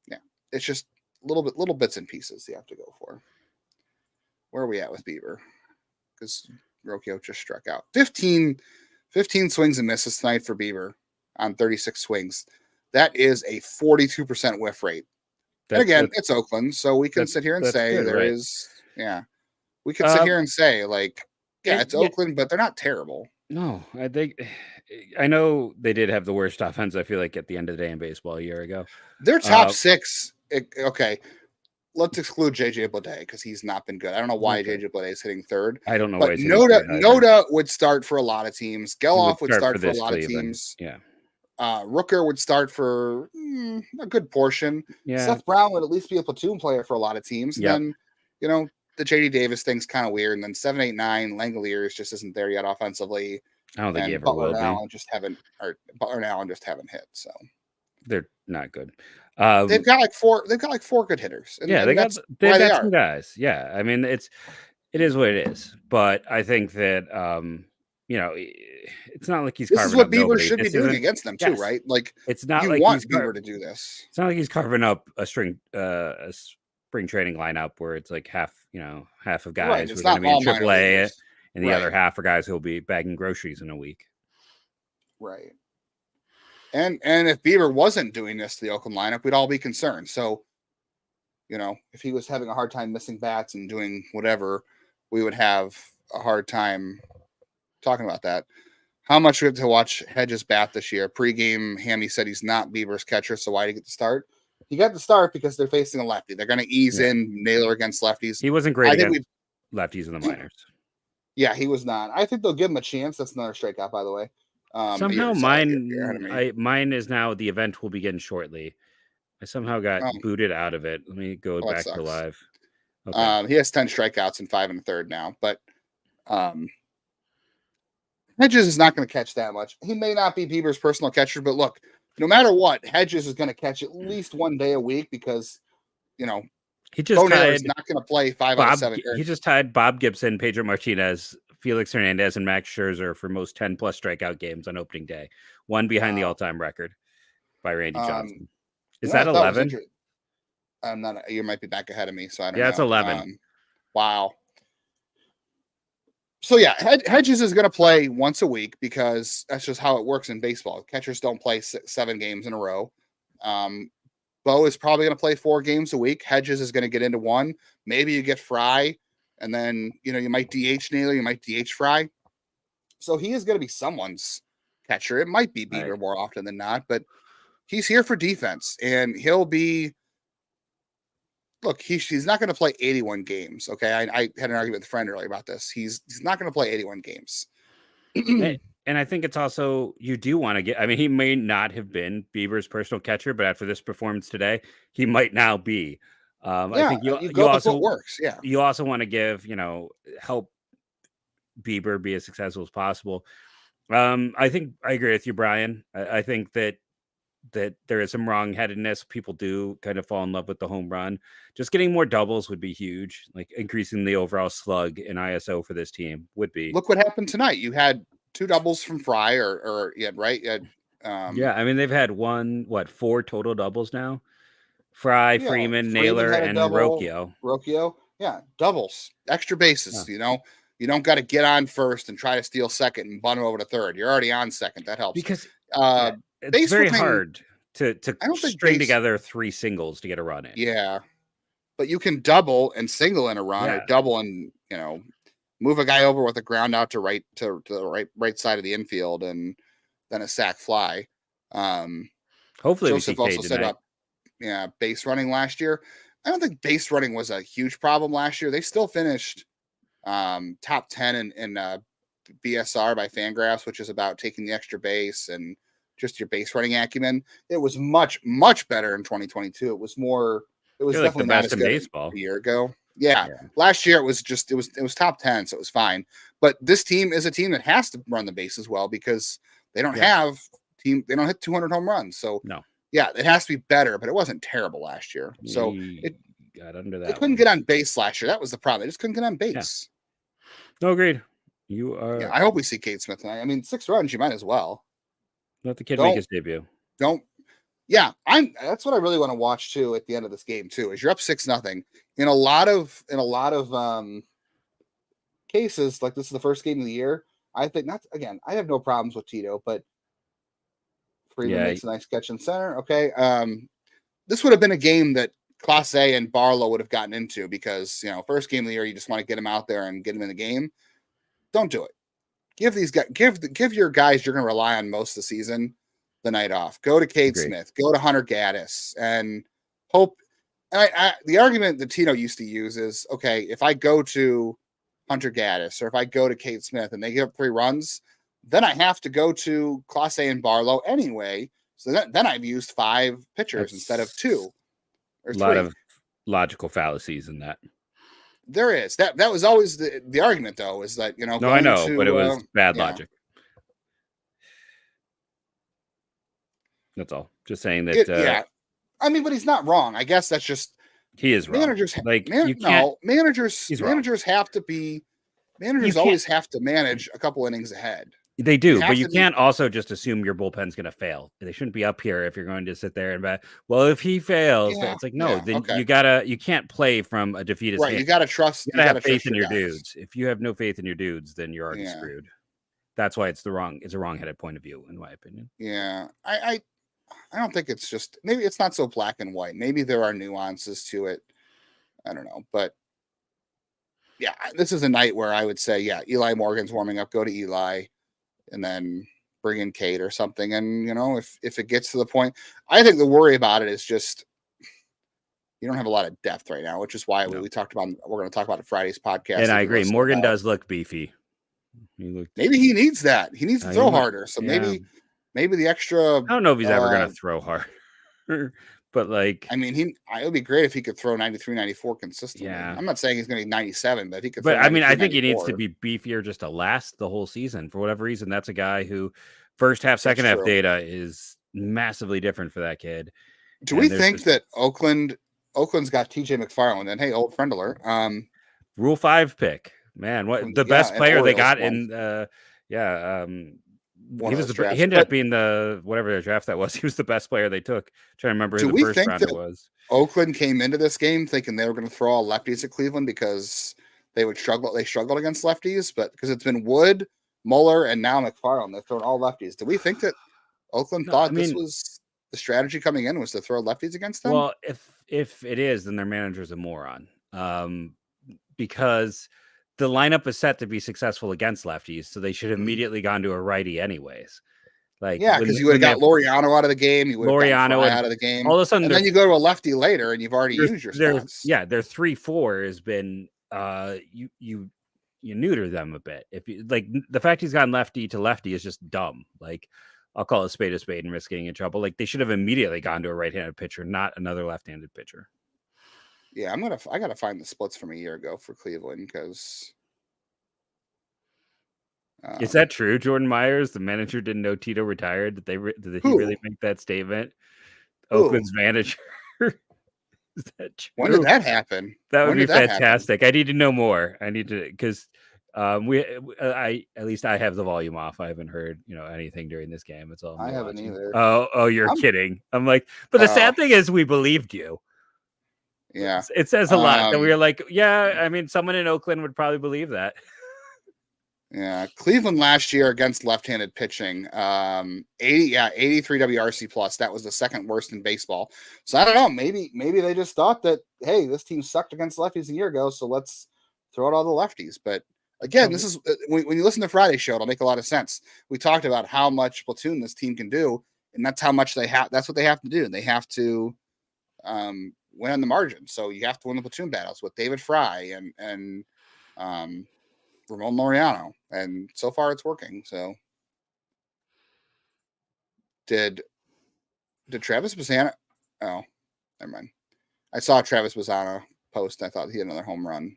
yeah, it's just little bits and pieces you have to go for. Where are we at with Bieber? Because Rocchio just struck out. 15 15 swings and misses tonight for Bieber on 36 swings. That is a 42% whiff rate. And again, it's Oakland, so we can sit here and say good, we can sit here and say, like, it's Oakland, but they're not terrible. No, I know they did have the worst offense, I feel like, at the end of the day in baseball a year ago. Their top 6, okay, let's exclude JJ Bleday because he's not been good. I don't know why JJ Bleday is hitting third. I don't know but why. Noda would start for a lot of teams. Geloff would start for a lot of teams. Yeah. Rooker would start for a good portion. Yeah. Seth Brown would at least be a platoon player for a lot of teams. Yep. And then, the JD Davis thing's kind of weird. And then 7, 8, 9, Langoliers just isn't there yet offensively. I don't think he ever Butler will be. Butler and Allen just haven't hit. So they're not good. They've got like 4 good hitters. And, they got some guys. Yeah. I mean, it is what it is. But I think that it's not like he's this is what Bieber should be doing against them too, right? Like, it's not you like want Bieber to do this. It's not like he's carving up a spring training lineup where it's like half of guys who are going to be in AAA and the other half are guys who'll be bagging groceries in a week. Right. And if Bieber wasn't doing this to the Oakland lineup, we'd all be concerned. So, if he was having a hard time missing bats and doing whatever, we would have a hard time talking about that. How much we have to watch Hedges bat this year? Pre-game, Hammy said he's not Bieber's catcher, so why did he get the start? He got the start because they're facing a lefty. They're going to ease in Naylor against lefties. He wasn't great against lefties in the minors. Yeah, he was not. I think they'll give him a chance. That's another strikeout, by the way. Somehow mine is now the event will begin shortly. I somehow got booted out of it. Let me go back to live. Okay. He has 10 strikeouts and 5 1/3 now, but Hedges is not going to catch that much. He may not be Bieber's personal catcher, but look, no matter what, Hedges is going to catch at least one day a week because, he just is not going to play 5 out of 7. He just tied Bob Gibson, Pedro Martinez, Felix Hernandez, and Max Scherzer for most 10+ strikeout games on opening day. One behind the all-time record by Randy Johnson. Is that 11? I'm not. You might be back ahead of me, so I don't know. Yeah, it's 11. Wow. So yeah, Hedges is going to play once a week because that's just how it works in baseball. Catchers don't play 7 games in a row. Bo is probably going to play 4 games a week. Hedges is going to get into 1. Maybe you get Fry, and then you might DH Naylor, you might DH Fry. So he is going to be someone's catcher. It might be Bieber more often than not, but he's here for defense, and he'll be. Look, he's not going to play 81 games. Okay, I had an argument with a friend earlier about this. He's not going to play 81 games. And I think it's also, you do want to get, I mean, he may not have been Bieber's personal catcher, but after this performance today, he might now be. I think you also works. Yeah. You also want to give, help Bieber be as successful as possible. I think I agree with you, Brian. I think that there is some wrong-headedness. People do kind of fall in love with the home run. Just getting more doubles would be huge. Like increasing the overall slug in ISO for this team would be. Look what happened tonight. You had 2 doubles from Fry, or right? You had, I mean, they've had 4 total doubles now. Fry, Freeman, Naylor, and Rocchio. Rocchio, yeah, doubles, extra bases. Yeah. You don't got to get on first and try to steal second and bunt him over to third. You're already on second. That helps because it's very hard to string together 3 singles to get a run in. Yeah, but you can double and single in a run, or double and move a guy over with a ground out to the right side of the infield, and then a sac fly. Hopefully, Joseph also set up base running last year. I don't think base running was a huge problem last year. They still finished top 10 in BSR by Fangraphs, which is about taking the extra base and just your base running acumen. It was much, much better in 2022. It was definitely the best in baseball a year ago. Yeah. Last year it was top 10, so it was fine. But this team is a team that has to run the bases well because they don't they don't hit 200 home runs. So no. Yeah, it has to be better, but it wasn't terrible last year. So it got under that. They couldn't get on base last year. That was the problem. They just couldn't get on base. Yeah. No, agreed. You are. Yeah, I hope we see Cade Smith tonight. I mean, 6 runs, you might as well. Let the kid make his debut. Yeah, that's what I really want to watch too at the end of this game too. Is you're up 6-0 in a lot of cases, like this is the first game of the year. I think not again. I have no problems with Tito, but Freeman makes a nice catch in center. Okay. This would have been a game that Class A and Barlow would have gotten into because, first game of the year, you just want to get him out there and get him in the game. Don't do it. Give these guys, give your guys you're going to rely on most of the season the night off. Go to Cade Smith, go to Hunter Gaddis, and hope. And the argument that Tino used to use is, okay, if I go to Hunter Gaddis or if I go to Cade Smith and they give up 3 runs, then I have to go to Class A and Barlow anyway. So then I've used 5 pitchers instead of 2 or 3. A lot of logical fallacies in that. There is. That was always the argument, though, is that, No, I know, but it was bad logic. That's all. Just saying that. I mean, but he's not wrong. I guess that's just he is wrong. Managers have to be. Managers always have to manage a couple innings ahead. They do, but you can't also just assume your bullpen's going to fail. They shouldn't be up here if you're going to sit there and bet. Well, if he fails, it's like no. Then you can't play from a defeated. Right, you got to trust. You got to have faith in your dudes. If you have no faith in your dudes, then you're already screwed. That's why it's a wrong-headed point of view, in my opinion. Yeah, I don't think it's just maybe it's not so black and white. Maybe there are nuances to it. I don't know, but yeah, this is a night where I would say, Eli Morgan's warming up. Go to Eli. And then bring in Cade or something. And, if it gets to the point, I think the worry about it is just you don't have a lot of depth right now, which is why we talked about, we're going to talk about it Friday's podcast. And I agree. Morgan does look beefy. Maybe he needs that. He needs to throw harder. So maybe the extra. I don't know if he's ever going to throw hard. But I mean, it would be great if he could throw 93, 94 consistently. Yeah. I'm not saying he's going to be 97, but he could. But I mean, I think he needs to be beefier just to last the whole season. For whatever reason, that's a guy who first half, second half data is massively different for that kid. Do we think that Oakland's got TJ McFarland and hey, old friend alert. Rule 5 pick, man. What the best player they got in? He ended up being whatever draft that was. He was the best player they took. I'm trying to remember who the first rounder was. Oakland came into this game thinking they were going to throw all lefties at Cleveland because they would struggle. They struggled against lefties, but because it's been Wood, Muller, and now McFarland, they've thrown all lefties. Do we think that Oakland thought this was the strategy coming in was to throw lefties against them? Well, if it is, then their manager's a moron. Because the lineup is set to be successful against lefties, so they should have immediately gone to a righty anyways. Because you would have got Laureano out of the game, you would have got Fry out of the game. All of a sudden, and then you go to a lefty later, and you've already used your spots. Their 3-4 has been you neuter them a bit. If you the fact he's gone lefty to lefty is just dumb. I'll call it a spade and risk getting in trouble. They should have immediately gone to a right-handed pitcher, not another left-handed pitcher. Yeah, I gotta find the splits from a year ago for Cleveland because is that true? Jordan Myers, the manager, didn't know Tito retired. Did he really make that statement? Oakland's manager. Is that true? When did that happen? That would be fantastic. I need to know more. I need to because at least I have the volume off. I haven't heard anything during this game. It's all I haven't either. Oh, you're kidding. I'm like, but the sad thing is we believed you. Yeah, it says a lot that we were like, I mean, someone in Oakland would probably believe that. Yeah, Cleveland last year against left-handed pitching, 83 WRC plus. That was the second worst in baseball. So I don't know. Maybe they just thought that hey, this team sucked against lefties a year ago, so let's throw out all the lefties. But again, this is when you listen to Friday's show, it'll make a lot of sense. We talked about how much platoon this team can do, and that's how much they have. That's what they have to do. They have to win on the margin. So you have to win the platoon battles with David Fry and Ramon Laureano, and so far it's working. So did Travis Bazzana? Oh, never mind. I saw Travis Bazzana post. I thought he had another home run.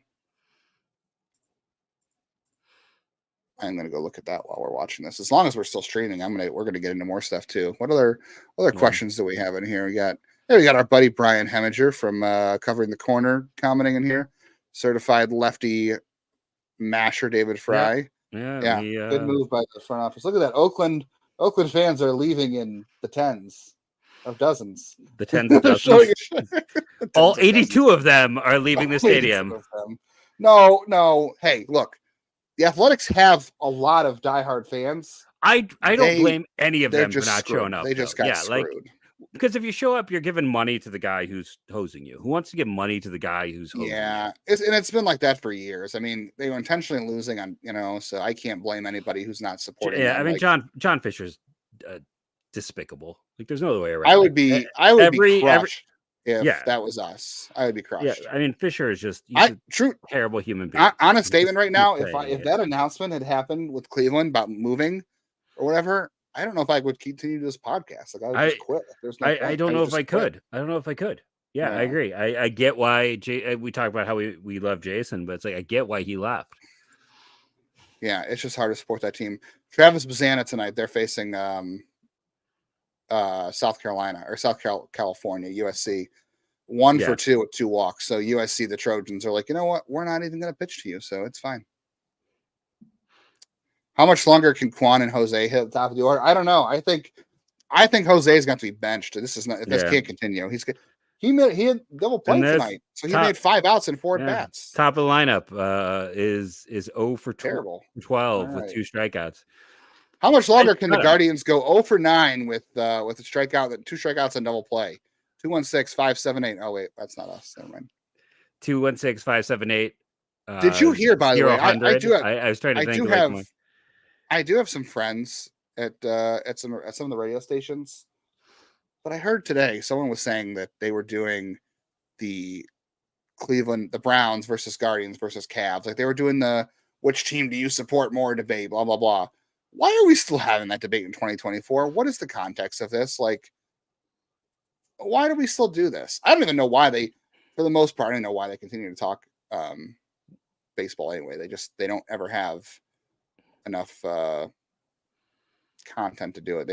I'm gonna go look at that while we're watching this. As long as we're still streaming, we're gonna get into more stuff too. What other questions do we have in here? We got our buddy Brian Heminger from Covering the Corner commenting in here. Certified lefty masher David Fry. Yeah. Good move by the front office. Look at that. Oakland fans are leaving in the tens of dozens. The tens of dozens. All 82 of them are leaving the stadium. No. Hey, look. the Athletics have a lot of diehard fans. I don't blame any of them for not screwed. showing up. They just got screwed. Because if you show up, you're giving money to the guy who's hosing you. Who wants to give money to the guy who's hosing you? It's been like that for years. I mean, they were intentionally losing on, so I can't blame anybody who's not supporting. Yeah, them. I mean, John Fisher's despicable. Like, there's no other way around. I would be crushed if that was us. I would be crushed. Yeah, I mean, Fisher is just a terrible human being. Honest statement right now, if that announcement had happened with Cleveland about moving or whatever, I don't know if I would continue this podcast. Like, I would just quit. I don't know if I could. I don't know if I could. Yeah, I agree. I get why we talk about how we love Jason, but it's like I get why he left. Yeah, it's just hard to support that team. Travis Bazana tonight, they're facing South Carolina or South California, USC. 1 for 2 with 2 walks. So USC, the Trojans, are like, you know what? We're not even going to pitch to you, so it's fine. How much longer can Quan and Jose hit the top of the order? I don't know. I think Jose is going to be benched. This can't continue. He had double play tonight, so he made 5 outs and 4 at bats. Top of the lineup is 0 for 12 with 2 strikeouts. How much longer can the Guardians go 0 for 9 with a strikeout, 2 strikeouts and double play? 216-578. Oh wait, that's not us. Never mind. 216-578. Did you hear, by the way? I do. I was trying to think. I do have some friends at some of the radio stations, but I heard today someone was saying that they were doing the Browns versus Guardians versus Cavs. Like, they were doing the which team do you support more debate, blah blah blah. Why are we still having that debate in 2024? What is the context of this? Like, why do we still do this? I don't even know why for the most part, I don't know why they continue to talk baseball anyway. They don't ever have enough content to do it.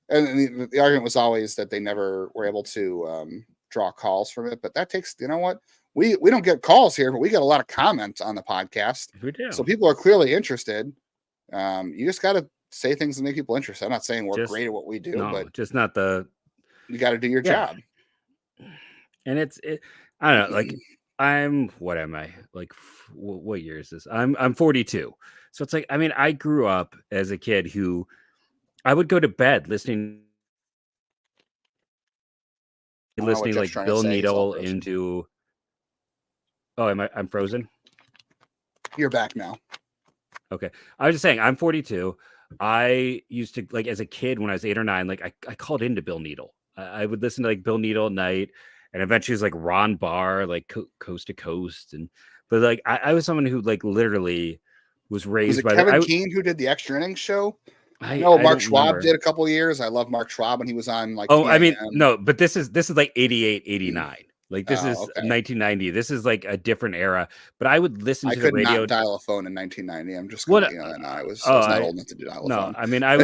The argument was always that they never were able to draw calls from it, but that takes, you know what? We don't get calls here, but we get a lot of comments on the podcast. We do. So people are clearly interested. You just got to say things that make people interested. I'm not saying we're great at what we do, but just not you got to do your job. And I don't know, like, what am I? Like, what year is this? I'm 42. So it's like, I mean, I grew up as a kid who I would go to bed listening like Bill Needle into. Oh, I'm frozen? You're back now. Okay. I was just saying, I'm 42. I used to, like, as a kid when I was 8 or 9, like, I called into Bill Needle. I would listen to like Bill Needle at night, and eventually it was like Ron Barr, like Coast to Coast. But like, I was someone who like literally was raised by Kevin Keane who did the extra innings show. I know Mark Schwab did a couple of years. I love Mark Schwab when he was on like. Oh, I mean, no, but this is like 88, 89. Like, this is 1990. This is like a different era. But I would listen to the radio. I could not dial a phone in 1990. I'm just going to I was not old enough to dial a phone. I mean, I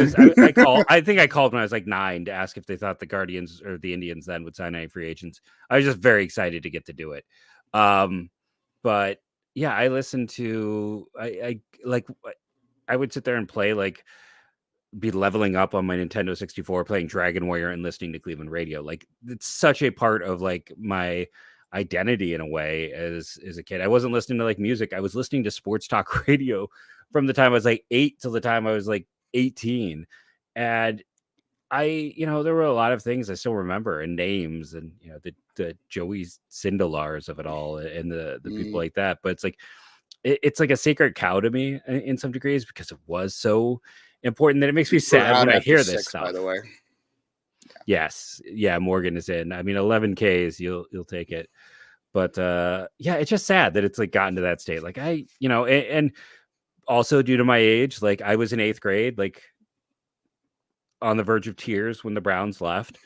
called. I think I called when I was like 9 to ask if they thought the Guardians or the Indians then would sign any free agents. I was just very excited to get to do it. But yeah, I listened to. I would sit there and play, like, be leveling up on my Nintendo 64, playing Dragon Warrior and listening to Cleveland radio. Like, it's such a part of like my identity in a way as a kid. I wasn't listening to like music. I was listening to sports talk radio from the time I was like 8 till the time I was like 18. And there were a lot of things I still remember, and names, and, the Joey Sindelars of it all, and the people like that. But it's like, it's like a sacred cow to me in some degrees, because it was so important that it makes me sad when I hear this stuff. By the way, yes, yeah, Morgan is in. I mean, 11 Ks, you'll take it. But yeah, it's just sad that it's like gotten to that state. Like, and also due to my age, like, I was in 8th grade, like on the verge of tears when the Browns left.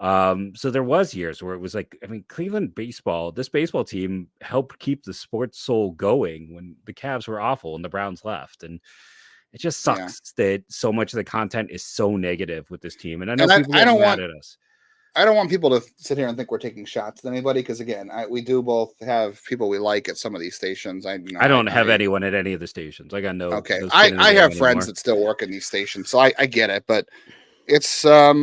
So there was years where it was like, I mean, Cleveland baseball, this baseball team helped keep the sports soul going when the Cavs were awful and the Browns left. And it just sucks that so much of the content is so negative with this team. And I know people get mad at us. I don't want people to sit here and think we're taking shots at anybody, because again, we do both have people we like at some of these stations. I don't have anyone at any of the stations. I got no. Okay, I have friends that still work in these stations, so I get it, but it's I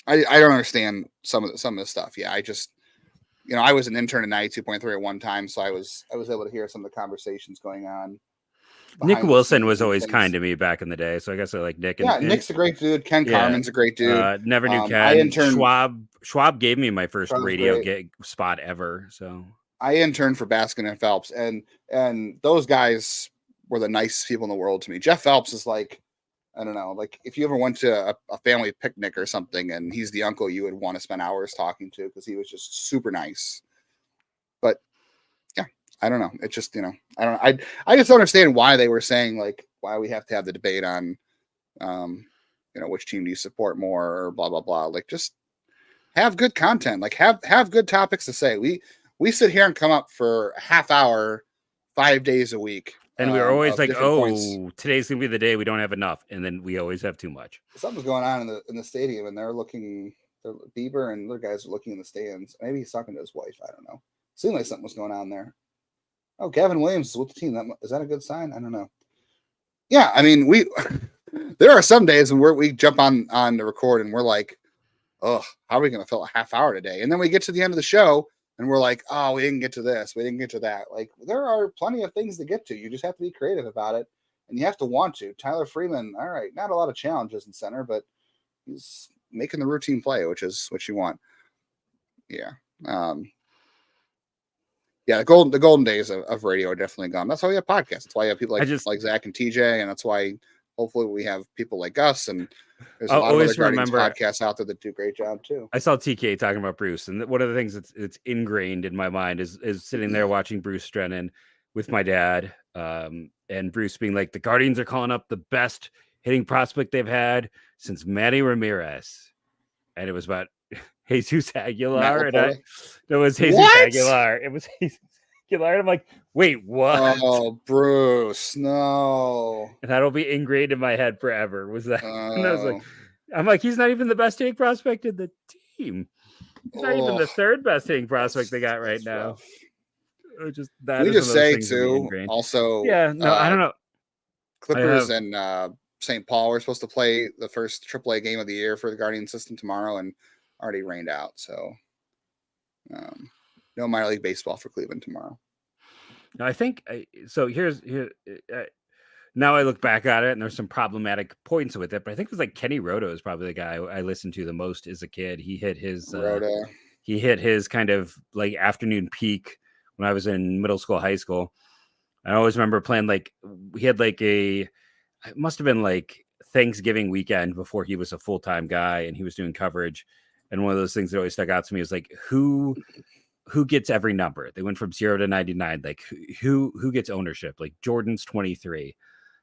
don't understand some of the stuff. Yeah, I just I was an intern at 92.3 at one time, so I was able to hear some of the conversations going on. Nick behind the Wilson scenes was and always things. kind to me back in the day, so I guess I like Nick. Yeah, Nick's a great dude. Ken Carmen's a great dude. Never knew I Ken. interned. Schwab gave me my first Schwab's radio great. gig spot ever. So I interned for Baskin and Phelps, and those guys were the nicest people in the world to me. Jeff Phelps is like, I don't know, like if you ever went to a family picnic or something, and he's the uncle you would want to spend hours talking to because he was just super nice. But yeah, I don't know. It's just, I don't know. I just don't understand why they were saying like why we have to have the debate on, which team do you support more or blah blah blah. Like just have good content. Like have good topics to say. We sit here and come up for a half hour, 5 days a week. And we were always like, points. Today's going to be the day we don't have enough. And then we always have too much. Something's going on in the stadium, and Bieber and other guys are looking in the stands. Maybe he's talking to his wife. I don't know. Seemed like something was going on there. Oh, Gavin Williams is with the team. Is that a good sign? I don't know. Yeah, I mean, there are some days when we jump on to record and we're like, oh, how are we going to fill a half hour today? And then we get to the end of the show, and we're like, oh, we didn't get to this. We didn't get to that. Like, there are plenty of things to get to. You just have to be creative about it, and you have to want to. Tyler Freeman, all right, not a lot of challenges in center, but he's making the routine play, which is what you want. Yeah. Yeah, the golden days of radio are definitely gone. That's why we have podcasts. That's why you have people like Zach and TJ, and that's why hopefully we have people like us, and there's a lot of other Guardians podcasts out there that do a great job too. I saw TK talking about Bruce, and one of the things that's ingrained in my mind is sitting there watching Bruce Drennan with my dad, and Bruce being like, the Guardians are calling up the best hitting prospect they've had since Manny Ramirez, and it was about Jesus Aguilar, and it was Jesus Aguilar. It was Jesus Aguilar. And I'm like, wait, what? Oh, Bruce, no. And that'll be ingrained in my head forever. Was that? And I was like, he's not even the best hitting prospect in the team. He's not even the third best hitting prospect they got right now. Just that. We just say too. Also, yeah, no, I don't know. Clippers and St. Paul are supposed to play the first AAA game of the year for the Guardian system tomorrow, and already rained out. So, no minor league baseball for Cleveland tomorrow. I think so. Now I look back at it, and there's some problematic points with it, but I think it was like Kenny Roto is probably the guy I listened to the most as a kid. He hit his kind of like afternoon peak when I was in middle school, high school. I always remember playing he had it must have been like Thanksgiving weekend before he was a full-time guy and he was doing coverage. And one of those things that always stuck out to me was like, who gets every number? They went from 0 to 99. Like who gets ownership? Like Jordan's 23.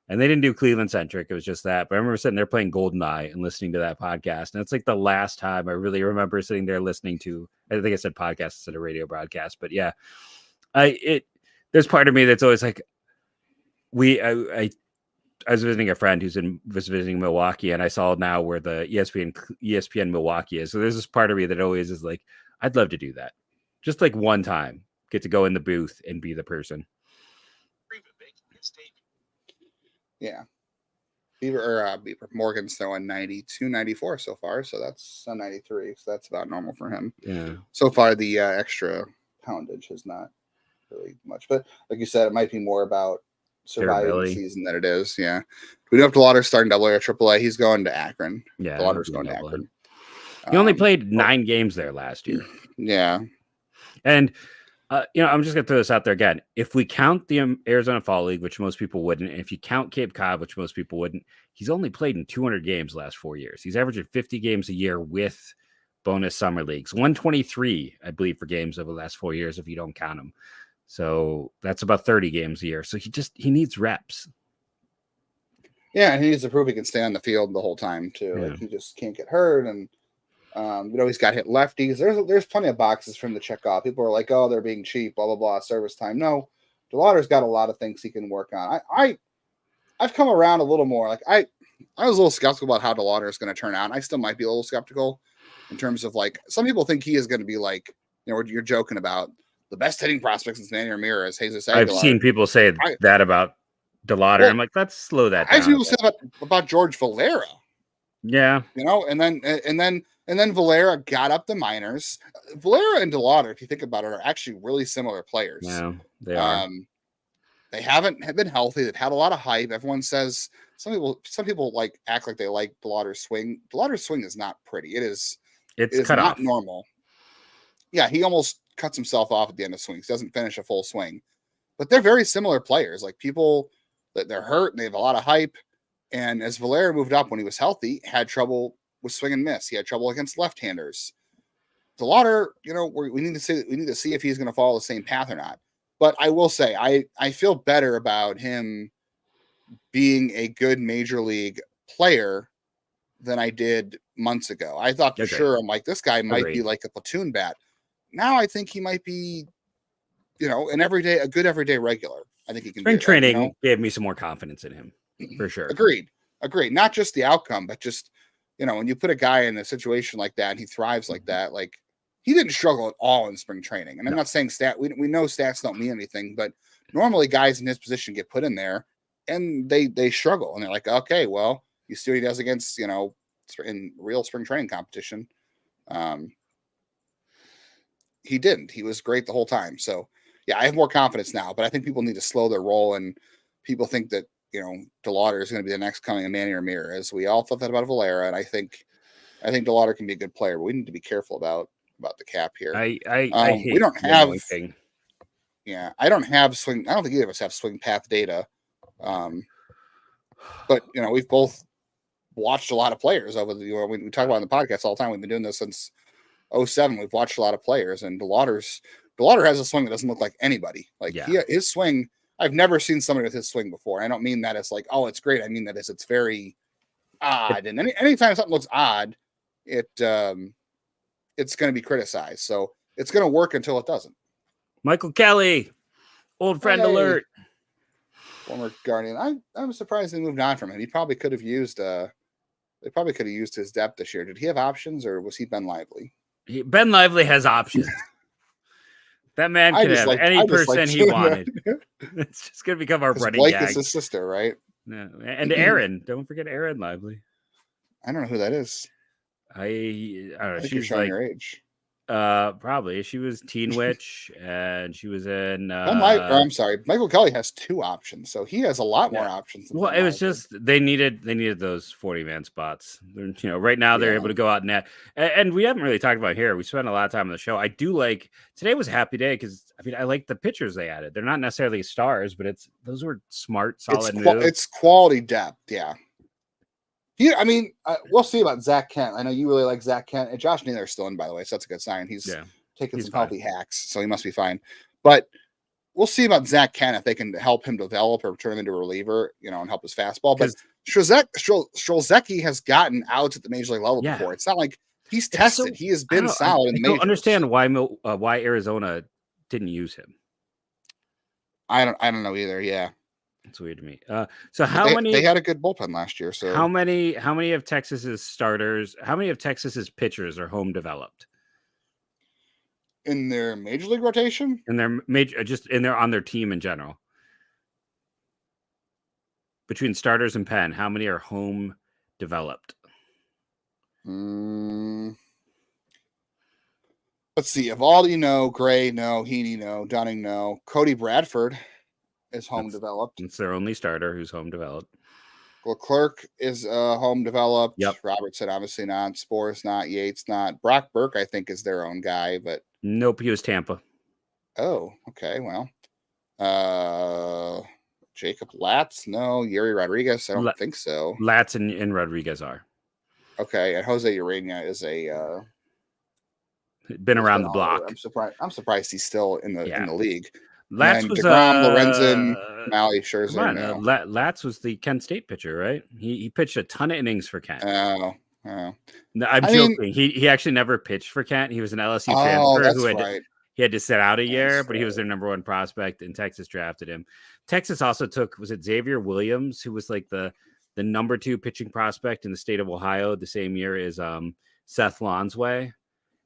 And they didn't do Cleveland centric. It was just that. But I remember sitting there playing GoldenEye and listening to that podcast. And it's like the last time I really remember sitting there listening to, I think I said podcast instead of radio broadcast. But yeah, there's part of me that's always like, I was visiting a friend was visiting Milwaukee, and I saw now where the ESPN Milwaukee is. So there's this part of me that always is like, I'd love to do that. Just like one time, get to go in the booth and be the person. Yeah. Bieber Morgan's throwing 92, 94 so far. So that's 93. So that's about normal for him. Yeah. So far, the extra poundage is not really much. But like you said, it might be more about surviving the season that it is. Yeah. We know if DeLauder's starting AA or AAA, he's going to Akron. Yeah. DeLauder's going to Akron. He only played 9 games there last year. Yeah. And, I'm just going to throw this out there again. If we count the Arizona Fall League, which most people wouldn't, and if you count Cape Cod, which most people wouldn't, he's only played in 200 games the last 4 years. He's averaging 50 games a year with bonus summer leagues. 123, I believe, for games over the last 4 years, if you don't count them. So that's about 30 games a year. So he needs reps. Yeah, and he needs to prove he can stay on the field the whole time too. Yeah. Like he just can't get hurt, and he's got hit lefties. There's plenty of boxes for him to check off. People are like, oh, they're being cheap, blah blah blah, service time. No, DeLauder's got a lot of things he can work on. I've come around a little more. Like I was a little skeptical about how DeLauder is going to turn out. I still might be a little skeptical in terms of like some people think he is going to be like, you're joking about the best hitting prospect since Manny Ramirez, Jesus Aguilar. I've seen people say that about DeLauder. Well, I'm like, let's slow that down. I've seen people say about George Valera. Yeah. And then Valera got up the minors. Valera and DeLauder, if you think about it, are actually really similar players. Yeah, they are. They haven't been healthy. They've had a lot of hype. Everyone says some people like act like they like DeLauder's swing. DeLauder's swing is not pretty. It is cut not off. normal. Yeah, he almost cuts himself off at the end of swings. He doesn't finish a full swing. But they're very similar players. Like people that they're hurt and they have a lot of hype. And as Valera moved up when he was healthy, had trouble with swing and miss. He had trouble against left-handers. DeLauder, we need to see if he's going to follow the same path or not. But I will say, I feel better about him being a good major league player than I did months ago. I thought for sure, I'm like, this guy might be like a platoon bat. Now I think he might be, a good everyday regular. I think he can. Spring training gave me some more confidence in him, for sure. Agreed. Not just the outcome, but just, when you put a guy in a situation like that and he thrives like that, like he didn't struggle at all in spring training. And I'm not saying we know stats don't mean anything, but normally guys in his position get put in there and they struggle and they're like, okay, well, you see what he does against, in real spring training competition. He didn't. He was great the whole time. So yeah, I have more confidence now, but I think people need to slow their roll, and people think that, DeLauder is going to be the next coming of Manny Ramirez. We all thought that about Valera, and I think DeLauder can be a good player, but we need to be careful about the cap here. I hate we don't have I don't have swing. I don't think either of us have swing path data. But we've both watched a lot of players over the we talk about on the podcast all the time. We've been doing this since 2007. We've watched a lot of players, and DeLauder has a swing that doesn't look like anybody. Like his swing, I've never seen somebody with his swing before. I don't mean that it's like, oh, it's great. I mean that it's very odd. And anytime something looks odd, it's going to be criticized. So it's going to work until it doesn't. Michael Kelly, old friend alert. Former Guardian. I'm surprised they moved on from him. He probably could have used his depth this year. Did he have options, or was he Ben Lively? Ben Lively has options. That man could have any person he wanted. It's just going to become our running Blake gag. is his sister, right? Yeah. And Aaron. Don't forget Aaron Lively. I don't know who that is. I don't know. She's like your age. Probably. She was Teen Witch, and she was in. I'm sorry. Michael Kelly has 2 options, so he has a lot more options. Well, it was just they needed those 40-man spots. Right now they're able to go out and net. And we haven't really talked about here. We spent a lot of time on the show. I do like today was a happy day because I like the pitchers they added. They're not necessarily stars, but those were smart, solid moves. It's quality depth. Yeah. We'll see about Zach Kent. I know you really like Zach Kent. And Josh Naylor's still in, by the way, so that's a good sign. He's taking some healthy hacks, so he must be fine. But we'll see about Zach Kent if they can help him develop or turn him into a reliever, and help his fastball. But Strzelzecki has gotten outs at the major league level before. It's not like he's tested. He has been solid in the majors. I don't understand why Arizona didn't use him. I don't know either. Yeah. It's weird to me. So how many? They had a good bullpen last year. So how many of Texas's starters? How many of Texas's pitchers are home developed in their major league rotation? In their on their team in general. Between starters and pen, how many are home developed? Let's see. Evaldi, Gray, no. Heaney, no. Dunning, no. Cody Bradford is home developed. It's their only starter who's home developed. Leclerc is home developed. Yep. Robertson obviously not. Spores not. Yates not. Brock Burke I think is their own guy, but nope, he was Tampa. Oh, okay. Well, Jacob Latz, no. Yuri Rodriguez, I don't think so. Latz and Rodriguez are. Okay, and Jose Urania is been around the block. I'm surprised he's still in the league. Latz was Lorenzen, Mally Scherzer. No. Latz was the Kent State pitcher, right? He pitched a ton of innings for Kent. Oh. No, I'm joking. He actually never pitched for Kent. He was an LSU transfer he had to sit out a year, but he was their number 1 prospect, and Texas drafted him. Texas also took, was it Xavier Williams, who was like the number 2 pitching prospect in the state of Ohio the same year as Seth Lonsway.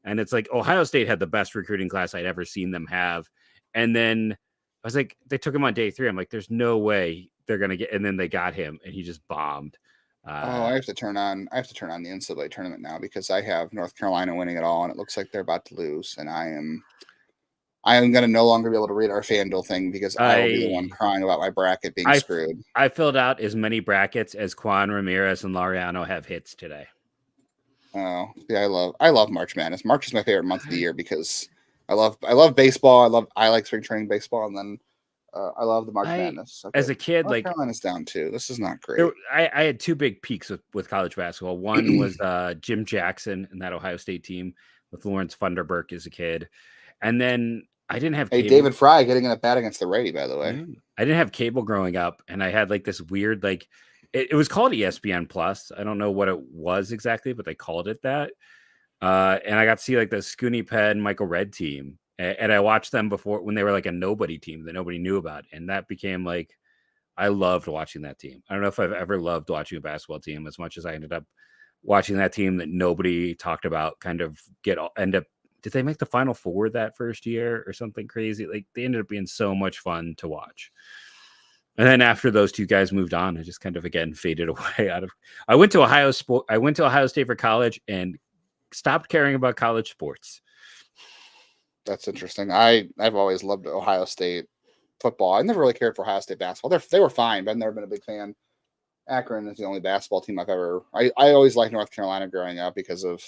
And it's like Ohio State had the best recruiting class I'd ever seen them have. And then I was like, they took him on day 3. I'm like, there's no way they're going to get, and then they got him and he just bombed. I have to turn on the NCAA tournament now because I have North Carolina winning it all and it looks like they're about to lose. And I'm I am going to no longer be able to read our FanDuel thing because I will be the one crying about my bracket being screwed. I filled out as many brackets as Juan Ramirez and Laureano have hits today. Oh, yeah, I love March Madness. March is my favorite month of the year because I love baseball. I like spring training baseball, and then I love the March Madness. Okay. As a kid, North Carolina's down too. This is not great. I had two big peaks with college basketball. One was Jim Jackson and that Ohio State team with Lawrence Funderburk as a kid, and then I didn't have cable. David Fry getting in a bat against the righty, by the way. I didn't have cable growing up, and I had like this weird it was called ESPN Plus. I don't know what it was exactly, but they called it that. And I got to see like the Scooney Penn Michael Redd team. And I watched them before when they were like a nobody team that nobody knew about. And that became like, I loved watching that team. I don't know if I've ever loved watching a basketball team as much as I ended up watching that team that nobody talked about end up. Did they make the Final Four that first year or something crazy? Like they ended up being so much fun to watch. And then after those two guys moved on, I just kind of again faded away I went to Ohio State for college and stopped caring about college sports. That's interesting. I've always loved Ohio State football. I never really cared for Ohio State basketball. They were fine, but I've never been a big fan. Akron is the only basketball team I've ever. I always liked North Carolina growing up because of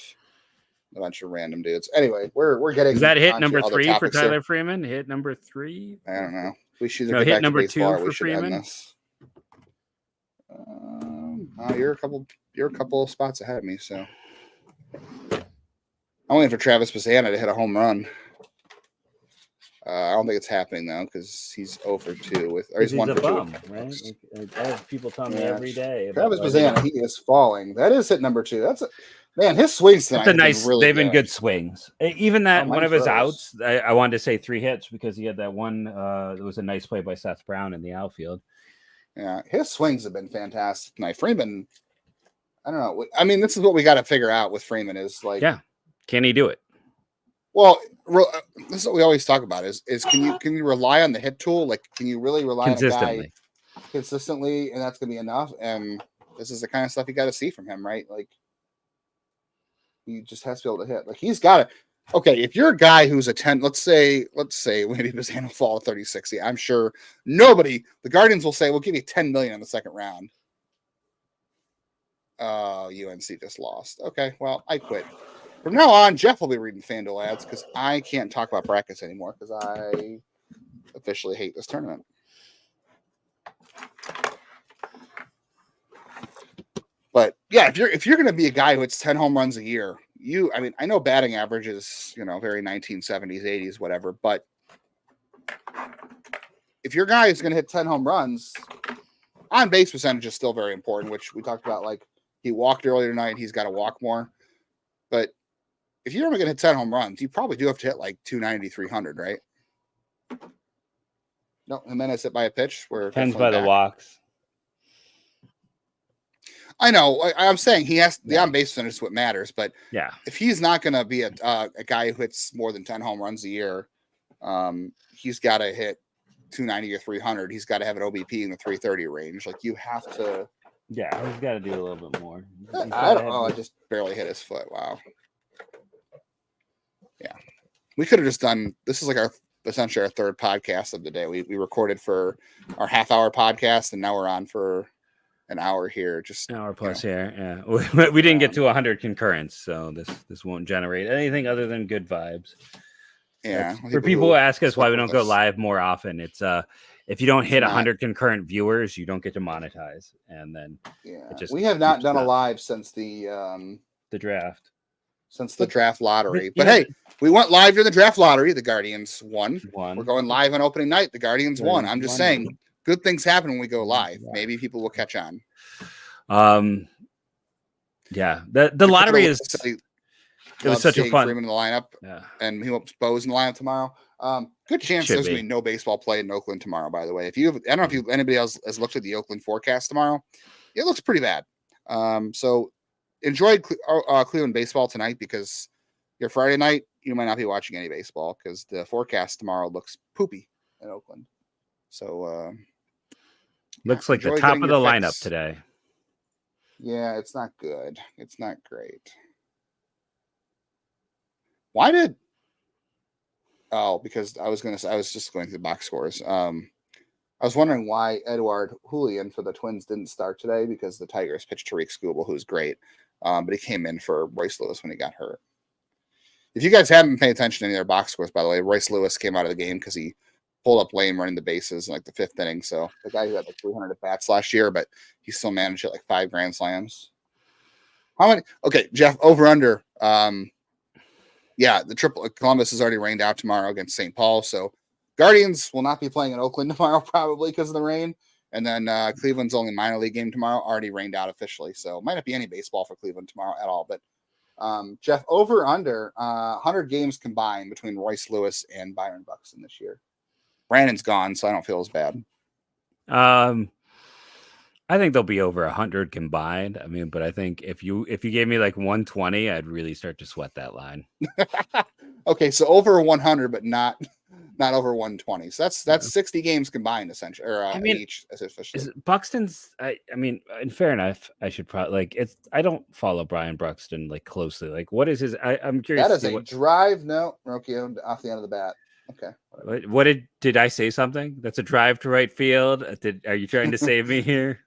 a bunch of random dudes. Anyway, we're getting. Is that hit number 3 for Tyler here. Freeman? Hit number 3? I don't know. We should hit number 2 for Freeman. You're a couple of spots ahead of me, so I'm waiting for Travis Bazzana to hit a home run. I don't think it's happening though because he's over 2 with. Or he's 1 for 2. Bum, right? I have people tell me every day. Travis Bazzana, he is falling. That is hit number 2. Man, his swings tonight. That's a nice. They've been good swings. Even that one of his outs, I wanted to say 3 hits because he had that one. It was a nice play by Seth Brown in the outfield. Yeah, his swings have been fantastic tonight. Freeman, I don't know. I mean, this is what we got to figure out with Freeman is like, can he do it? Well, this is what we always talk about is can you rely on the hit tool? Like, can you really rely on a guy consistently, and that's gonna be enough? And this is the kind of stuff you got to see from him, right? Like. He just has to be able to hit. Like he's got it. Okay, if you're a guy who's a 10, let's say Randy Bazzana will fall at 30-60. I'm sure the Guardians will say, we'll give you $10 million in the second round. UNC just lost. Okay, well, I quit. From now on, Jeff will be reading FanDuel ads because I can't talk about brackets anymore because I officially hate this tournament. But yeah, if you're going to be a guy who hits 10 home runs a year, I know batting average is, very 1970s, 80s, whatever. But if your guy is going to hit 10 home runs, on base percentage is still very important, which we talked about. Like he walked earlier tonight, he's got to walk more. But if you're only going to hit 10 home runs, you probably do have to hit like 290, 300, right? No, Jimenez hit by a pitch. Depends by the walks. I know. I'm saying he has the on base percentage is what matters, but if he's not going to be a guy who hits more than 10 home runs a year, he's got to hit 290 or 300. He's got to have an OBP in the 330 range. Like you have to. Yeah, he's got to do a little bit more. I don't know. I just barely hit his foot. Wow. Yeah, we could have just done. This is like essentially our third podcast of the day. We recorded for our half-hour podcast, and now we're on for an hour here, just an hour plus here. Yeah, we didn't get to 100 concurrents, so this won't generate anything other than good vibes. Yeah, for people who ask us why we don't go live more often, it's if you don't hit 100 concurrent viewers, you don't get to monetize, and then we have not done a live since the draft, since the draft lottery. But hey, we went live during the draft lottery. The Guardians won. We're going live on opening night. The Guardians won. I'm just saying. Good things happen when we go live. Maybe people will catch on. Yeah. The lottery is. It was such a fun. Freeman in the lineup, and he hopes Bo's in the lineup tomorrow. Good chance there's going to be no baseball play in Oakland tomorrow. By the way, I don't know if anybody else has looked at the Oakland forecast tomorrow. It looks pretty bad. So enjoy Cleveland baseball tonight because your Friday night you might not be watching any baseball because the forecast tomorrow looks poopy in Oakland. So. Looks like the top of the lineup today. Yeah, it's not good. It's not great. Why did Oh, because I was just going through the box scores. I was wondering why Edouard Julian for the Twins didn't start today because the Tigers pitched Tariq Skubal, who's great, but he came in for Royce Lewis when he got hurt. If you guys haven't been paying attention to any of their box scores, by the way, Royce Lewis came out of the game because he pulled up lame running the bases in like the 5th inning. So the guy who had like 300 at bats last year, but he still managed it like 5 grand slams. How many? Okay, Jeff, over under. Yeah, the triple Columbus is already rained out tomorrow against St. Paul. So Guardians will not be playing in Oakland tomorrow, probably because of the rain. And then Cleveland's only minor league game tomorrow, already rained out officially. So it might not be any baseball for Cleveland tomorrow at all. But Jeff, over under 100 games combined between Royce Lewis and Byron Buxton this year. Brandon's gone, so I don't feel as bad. I think they'll be over 100 combined. I mean, but I think if you gave me like 120, I'd really start to sweat that line. Okay, so over 100, but not over 120. So that's 60 games combined, essentially, or I mean, each officially. Buxton's. I mean, in fair enough, I should probably like it's. I don't follow Brian Buxton like closely. Like, what is his? I'm curious. That is a drive. No, Rocky off the end of the bat. Okay. What did I say something? That's a drive to right field. Are you trying to save me here?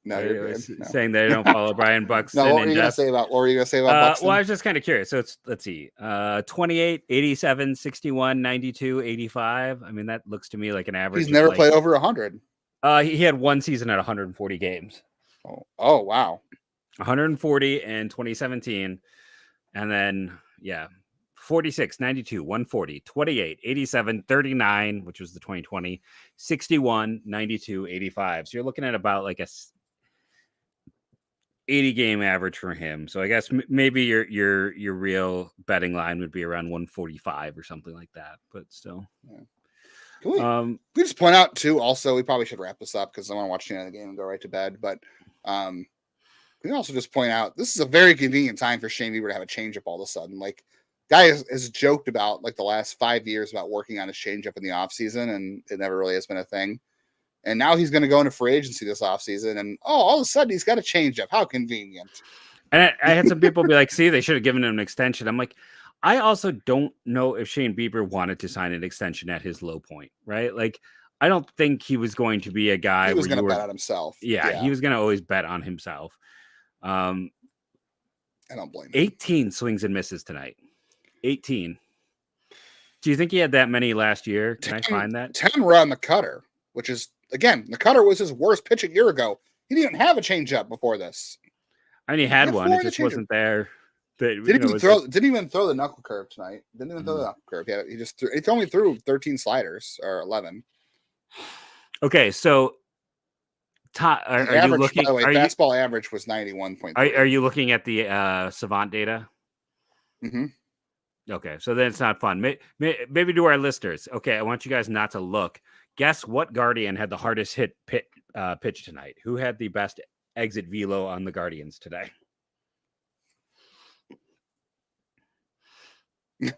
No, you're good. No. Saying that I don't follow Brian Buxton. No, what were you going to say about Buxton? Well, I was just kind of curious. So let's see. 28, 87, 61, 92, 85. I mean, that looks to me like an average. He's never played over 100. He had one season at 140 games. Oh, wow. 140 in 2017. And then, 46, 92, 140, 28, 87, 39, which was the 2020, 61, 92, 85. So you're looking at about like a 80 game average for him. So I guess maybe your real betting line would be around 145 or something like that. But still, Can we just point out too? Also, we probably should wrap this up because I want to watch the end of the game and go right to bed. But we can also just point out this is a very convenient time for Shane Bieber to have a changeup all of a sudden. Like, guy has joked about like the last 5 years about working on his changeup in the offseason, and it never really has been a thing. And now he's going to go into free agency this offseason, and all of a sudden he's got a changeup. How convenient. And I had some people be like, see, they should have given him an extension. I'm like, I also don't know if Shane Bieber wanted to sign an extension at his low point, right? Like, I don't think he was going to be a guy he was going to bet on himself. Yeah, he was going to always bet on himself. I don't blame him. 18 swings and misses tonight. 18. Do you think he had that many last year? Can I find that? 10 were on the cutter, which is, again, the cutter was his worst pitch a year ago. He didn't even have a changeup before this. I mean, he had one. It just wasn't there. Didn't even throw the knuckle curve tonight. Didn't even throw the knuckle curve. Yeah, he only threw 13 sliders or 11. Okay, so are you looking? By the way, fastball average was 91.3. Are you looking at the Savant data? Mm-hmm. Okay, so then it's not fun. Maybe to our listeners. Okay, I want you guys not to look. Guess what Guardian had the hardest hit pitch tonight? Who had the best exit velo on the Guardians today?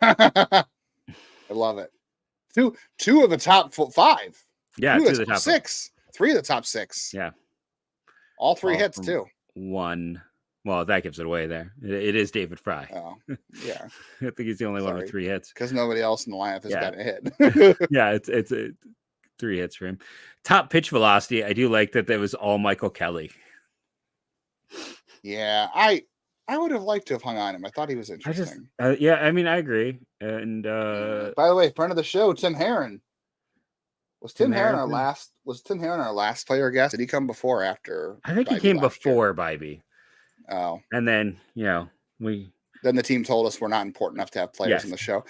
I love it. Two of the top 5. Yeah, two of the top 6. 3 of the top 6. Yeah, all 3 hits too. One. Well, that gives it away there. It is David Fry. Oh, yeah. I think he's the only one with 3 hits because nobody else in the lineup has got a hit. Yeah, it's 3 hits for him. Top pitch velocity. I do like that. That was all Michael Kelly. Yeah, I would have liked to have hung on him. I thought he was interesting. I mean, I agree. And by the way, friend of the show, Tim Herron. Was Tim Herron our last player guest? Did he come before or after? I think he came before Bieber. Oh, and then then the team told us we're not important enough to have players on the show.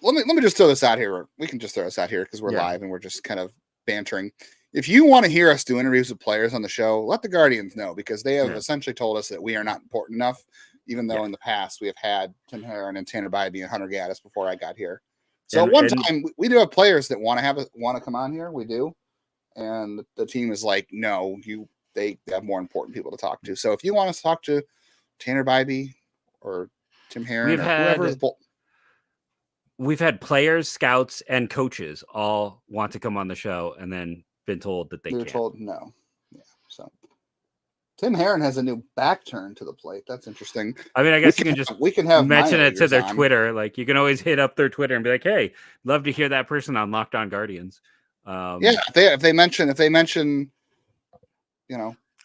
Let me just throw this out here. We can just throw this out here because we're live and we're just kind of bantering. If you want to hear us do interviews with players on the show, let the Guardians know because they have essentially told us that we are not important enough. Even though in the past we have had Tim Herron and Tanner Bybee and Hunter Gaddis before I got here. So one time we do have players that want to come on here. We do, and the team is like, no, they have more important people to talk to. So if you want us to talk to Tanner Bybee or Tim Herron or whoever, we've had players, scouts, and coaches all want to come on the show, and then been told that they can't. Told no. Yeah. So Tim Herron has a new back turn to the plate. That's interesting. I mean, I guess you can just mention it to their Twitter. Like you can always hit up their Twitter and be like, "Hey, love to hear that person on Locked On Guardians." If they mention,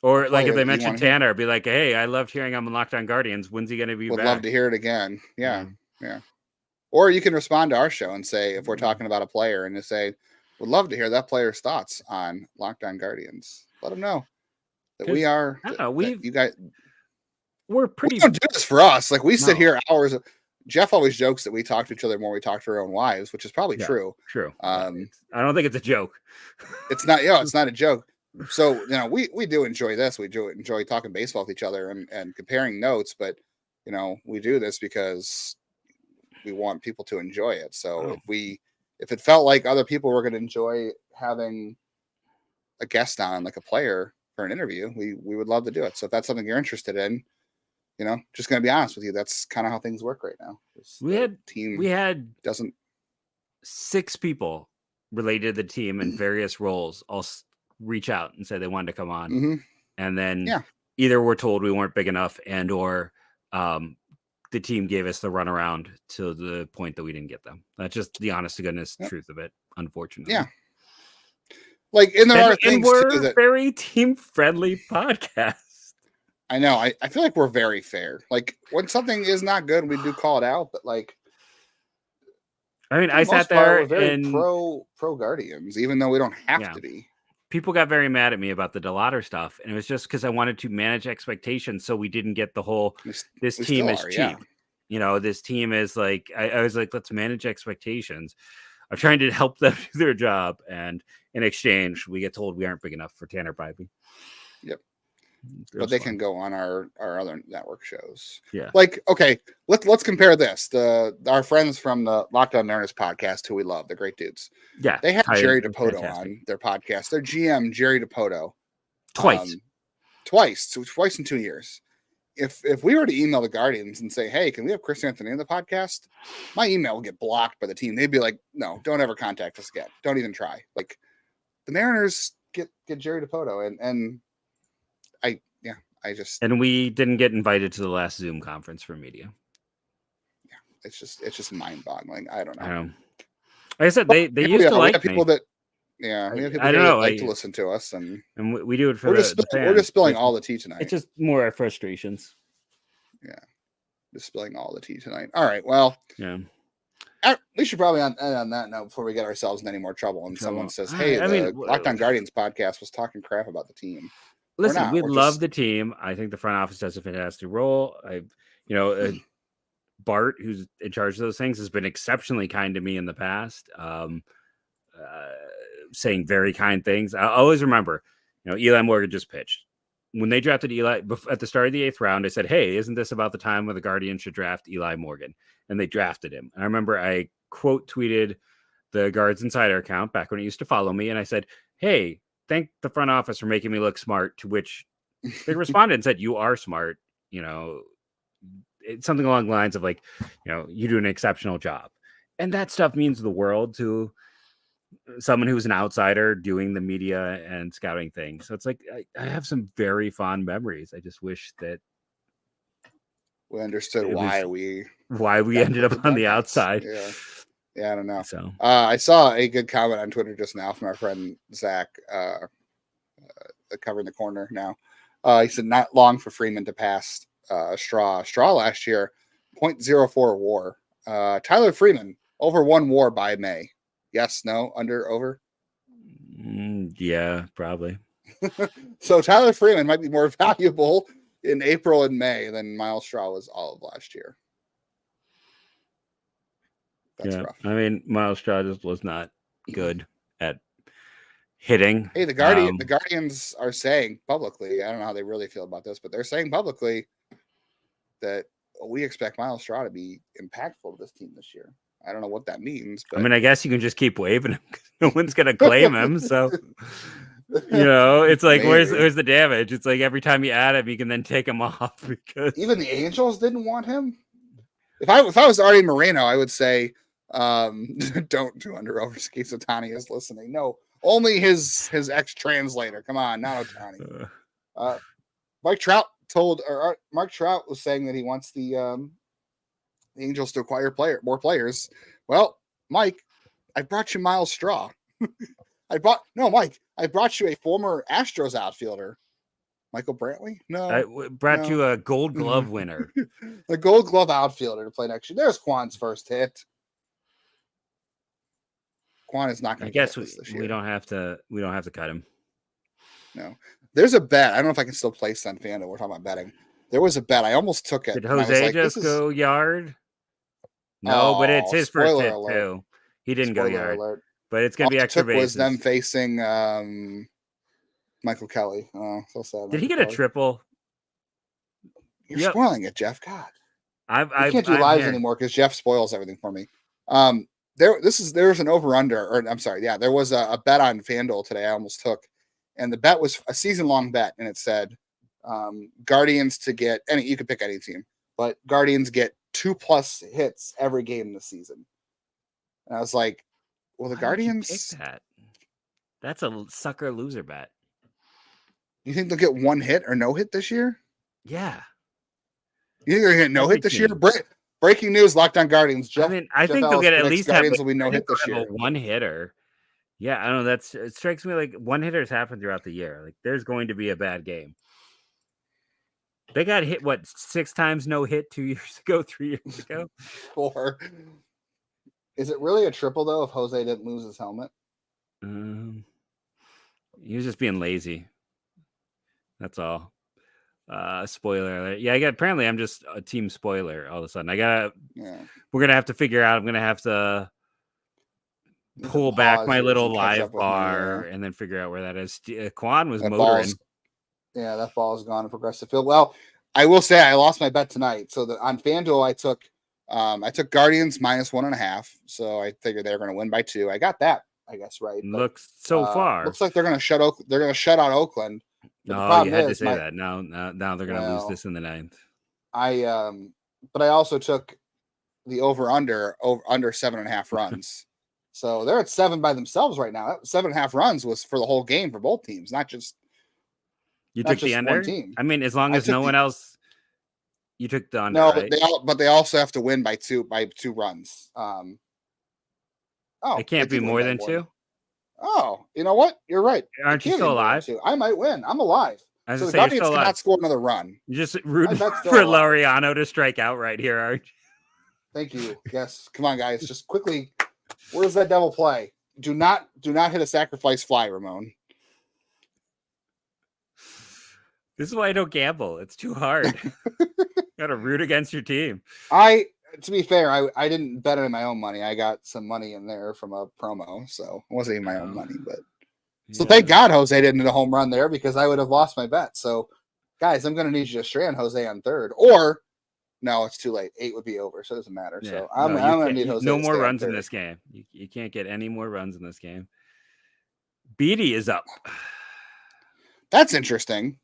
or like if they mention Tanner, be like, "Hey, I loved hearing him on Locked On Guardians. When's he going to be back?" Would love to hear it again. Yeah. Or you can respond to our show and say, if we're talking about a player, and to say, "Would love to hear that player's thoughts on Locked On Guardians." Let them know that we are. You guys, we're pretty. We don't do this for us. Like we sit here hours. Jeff always jokes that we talk to each other more. We talk to our own wives, which is probably true. True. I don't think it's a joke. It's not. It's not a joke. So we do enjoy this. We do enjoy talking baseball with each other and comparing notes. But we do this because we want people to enjoy it. So if it felt like other people were going to enjoy having a guest on, like a player for an interview, we would love to do it. So if that's something you're interested in, just going to be honest with you, that's kind of how things work right now. We had 6 people related to the team in various roles all reach out and say they wanted to come on. Mm-hmm. And then either we're told we weren't big enough and or the team gave us the runaround to the point that we didn't get them. That's just the honest to goodness truth of it, unfortunately. Yeah. Like, and there are things we're too that very team friendly podcast. I know. I feel like we're very fair. Like when something is not good, we do call it out. But like, I mean, I sat there and pro Guardians, even though we don't have to be. People got very mad at me about the DeLauder stuff, and it was just because I wanted to manage expectations, so we didn't get the whole this team is cheap. This team is like I was like, let's manage expectations. I'm trying to help them do their job, and in exchange, we get told we aren't big enough for Tanner Bybee. Yep. But they can go on our other network shows. Yeah. Like, okay, let's compare this. Our friends from the Locked On Mariners podcast, who we love, the great dudes. Yeah. They had Jerry DiPoto on their podcast. Their GM, Jerry DiPoto. Twice in 2 years. If we were to email the Guardians and say, "Hey, can we have Chris Anthony on the podcast?" My email will get blocked by the team. They'd be like, "No, don't ever contact us again. Don't even try." Like the Mariners get Jerry DiPoto and and we didn't get invited to the last Zoom conference for media. Yeah, it's just mind-boggling. I don't know. Like I said, they used to like people me. that. Yeah, we have people I don't know, like to listen to us, and we do it for we're just spilling all the tea tonight. It's just more our frustrations. Yeah, just spilling all the tea tonight. All right, well, we should probably end on that note before we get ourselves in any more trouble. And someone says, "Hey, the Locked On Guardians podcast was talking crap about the team." Listen, we love the team. I think the front office does a fantastic role. Bart, who's in charge of those things, has been exceptionally kind to me in the past, saying very kind things. I always remember, Eli Morgan just pitched. When they drafted Eli at the start of the 8th round, I said, "Hey, isn't this about the time when the Guardians should draft Eli Morgan?" And they drafted him. And I remember I quote tweeted the Guards Insider account back when it used to follow me. And I said, "Hey, thank the front office for making me look smart," to which they responded and said, "You are smart." It's something along the lines of like, you do an exceptional job. And that stuff means the world to someone who's an outsider doing the media and scouting thing. So it's like, I have some very fond memories. I just wish that we understood why we ended up on the outside. Yeah, I don't know. So I saw a good comment on Twitter just now from our friend Zach, covering the corner now. He said, "Not long for Freeman to pass Straw. Straw last year, 0.04 WAR. Tyler Freeman over 1 WAR by May. Yes, no, under, over." Yeah, probably. So Tyler Freeman might be more valuable in April and May than Miles Straw was all of last year. That's rough. I mean, Miles Straw just was not good at hitting. Hey, the Guardians are saying publicly, I don't know how they really feel about this, but they're saying publicly that we expect Miles Straw to be impactful to this team this year. I don't know what that means. But... I mean, I guess you can just keep waving him. No one's going to claim him. So, it's like, where's the damage? It's like every time you add him, you can then take him off. Because even the Angels didn't want him. If I was Artie Moreno, I would say, don't do under over skis. Ohtani is listening. No, only his ex-translator. Come on, not Ohtani. Mark Trout was saying that he wants the Angels to acquire more players. Well, Mike, I brought you Miles Straw. Mike, I brought you a former Astros outfielder. Michael Brantley? No. I brought you a Gold Glove winner. The Gold Glove outfielder to play next year. There's Quan's first hit. Quan is not going I to guess this year. we don't have to cut him. No. There's a bet. I don't know if I can still place on FanDuel. We're talking about betting. There was a bet. I almost took it. Did Jose just go yard? No, but it's his first hit too. He didn't go yard. Alert. But it's going to be extra bases. Was them facing Michael Kelly. Oh, so sad. Did he get a triple? You're spoiling it, Jeff. God. I can't do lives anymore because Jeff spoils everything for me. There's an over-under, or I'm sorry, yeah, there was a bet on FanDuel today I almost took, and the bet was a season-long bet, and it said Guardians to get any, you could pick any team, but Guardians get 2+ hits every game this season. And I was like, well, the Guardians. That's a sucker loser bet. You think they'll get 1 hit or no hit this year? Yeah. You think they're going to get no hit this year? Breaking news: Locked On Guardians. Jeff, I think they'll get at least Guardians will be no hit this year. 1 hitter. Yeah, I don't know. It strikes me like 1 hitters happen throughout the year. Like there's going to be a bad game. They got hit 6 times no hit 2 years ago, 3 years ago. 4. Is it really a triple though if Jose didn't lose his helmet? He was just being lazy. That's all. Spoiler alert. Yeah, apparently I'm just a team spoiler all of a sudden. We're gonna have to figure out. I'm gonna have to pull back my little live bar and then figure out where that is. Quan was motoring. That ball is gone in progressive field. Well, I will say I lost my bet tonight. So on FanDuel I took Guardians -1.5. So I figured they were going to win by 2. I got that, I guess, right. Looks so far. Looks like they're going to shut out Oakland. No, you had to say that. Now they're going to lose this in the 9th. But I also took the over/under 7.5 runs. So they're at 7 by themselves right now. 7.5 runs was for the whole game for both teams, not just. You took the under. I mean, as long as no one else. You took the under. No, right? but they also have to win by 2 runs. It can't be more than 2. Oh, you know what? You're right. Aren't you still alive? I might win. I'm alive. So the Guardians cannot score another run. You just root for Laureano to strike out right here, aren't you? Thank you. Yes. Come on, guys. Just quickly. Where's that double play? Do not hit a sacrifice fly, Ramon. This is why I don't gamble. It's too hard. Got to root against your team. To be fair, I didn't bet on my own money. I got some money in there from a promo, so it wasn't even my own money. But so thank God Jose didn't hit a home run there because I would have lost my bet. So, guys, I'm going to need you to strand Jose on 3rd, or no, it's too late. 8 would be over, so it doesn't matter. Yeah. So I'm going to need Jose. No more runs in this game. You can't get any more runs in this game. Beatty is up. That's interesting.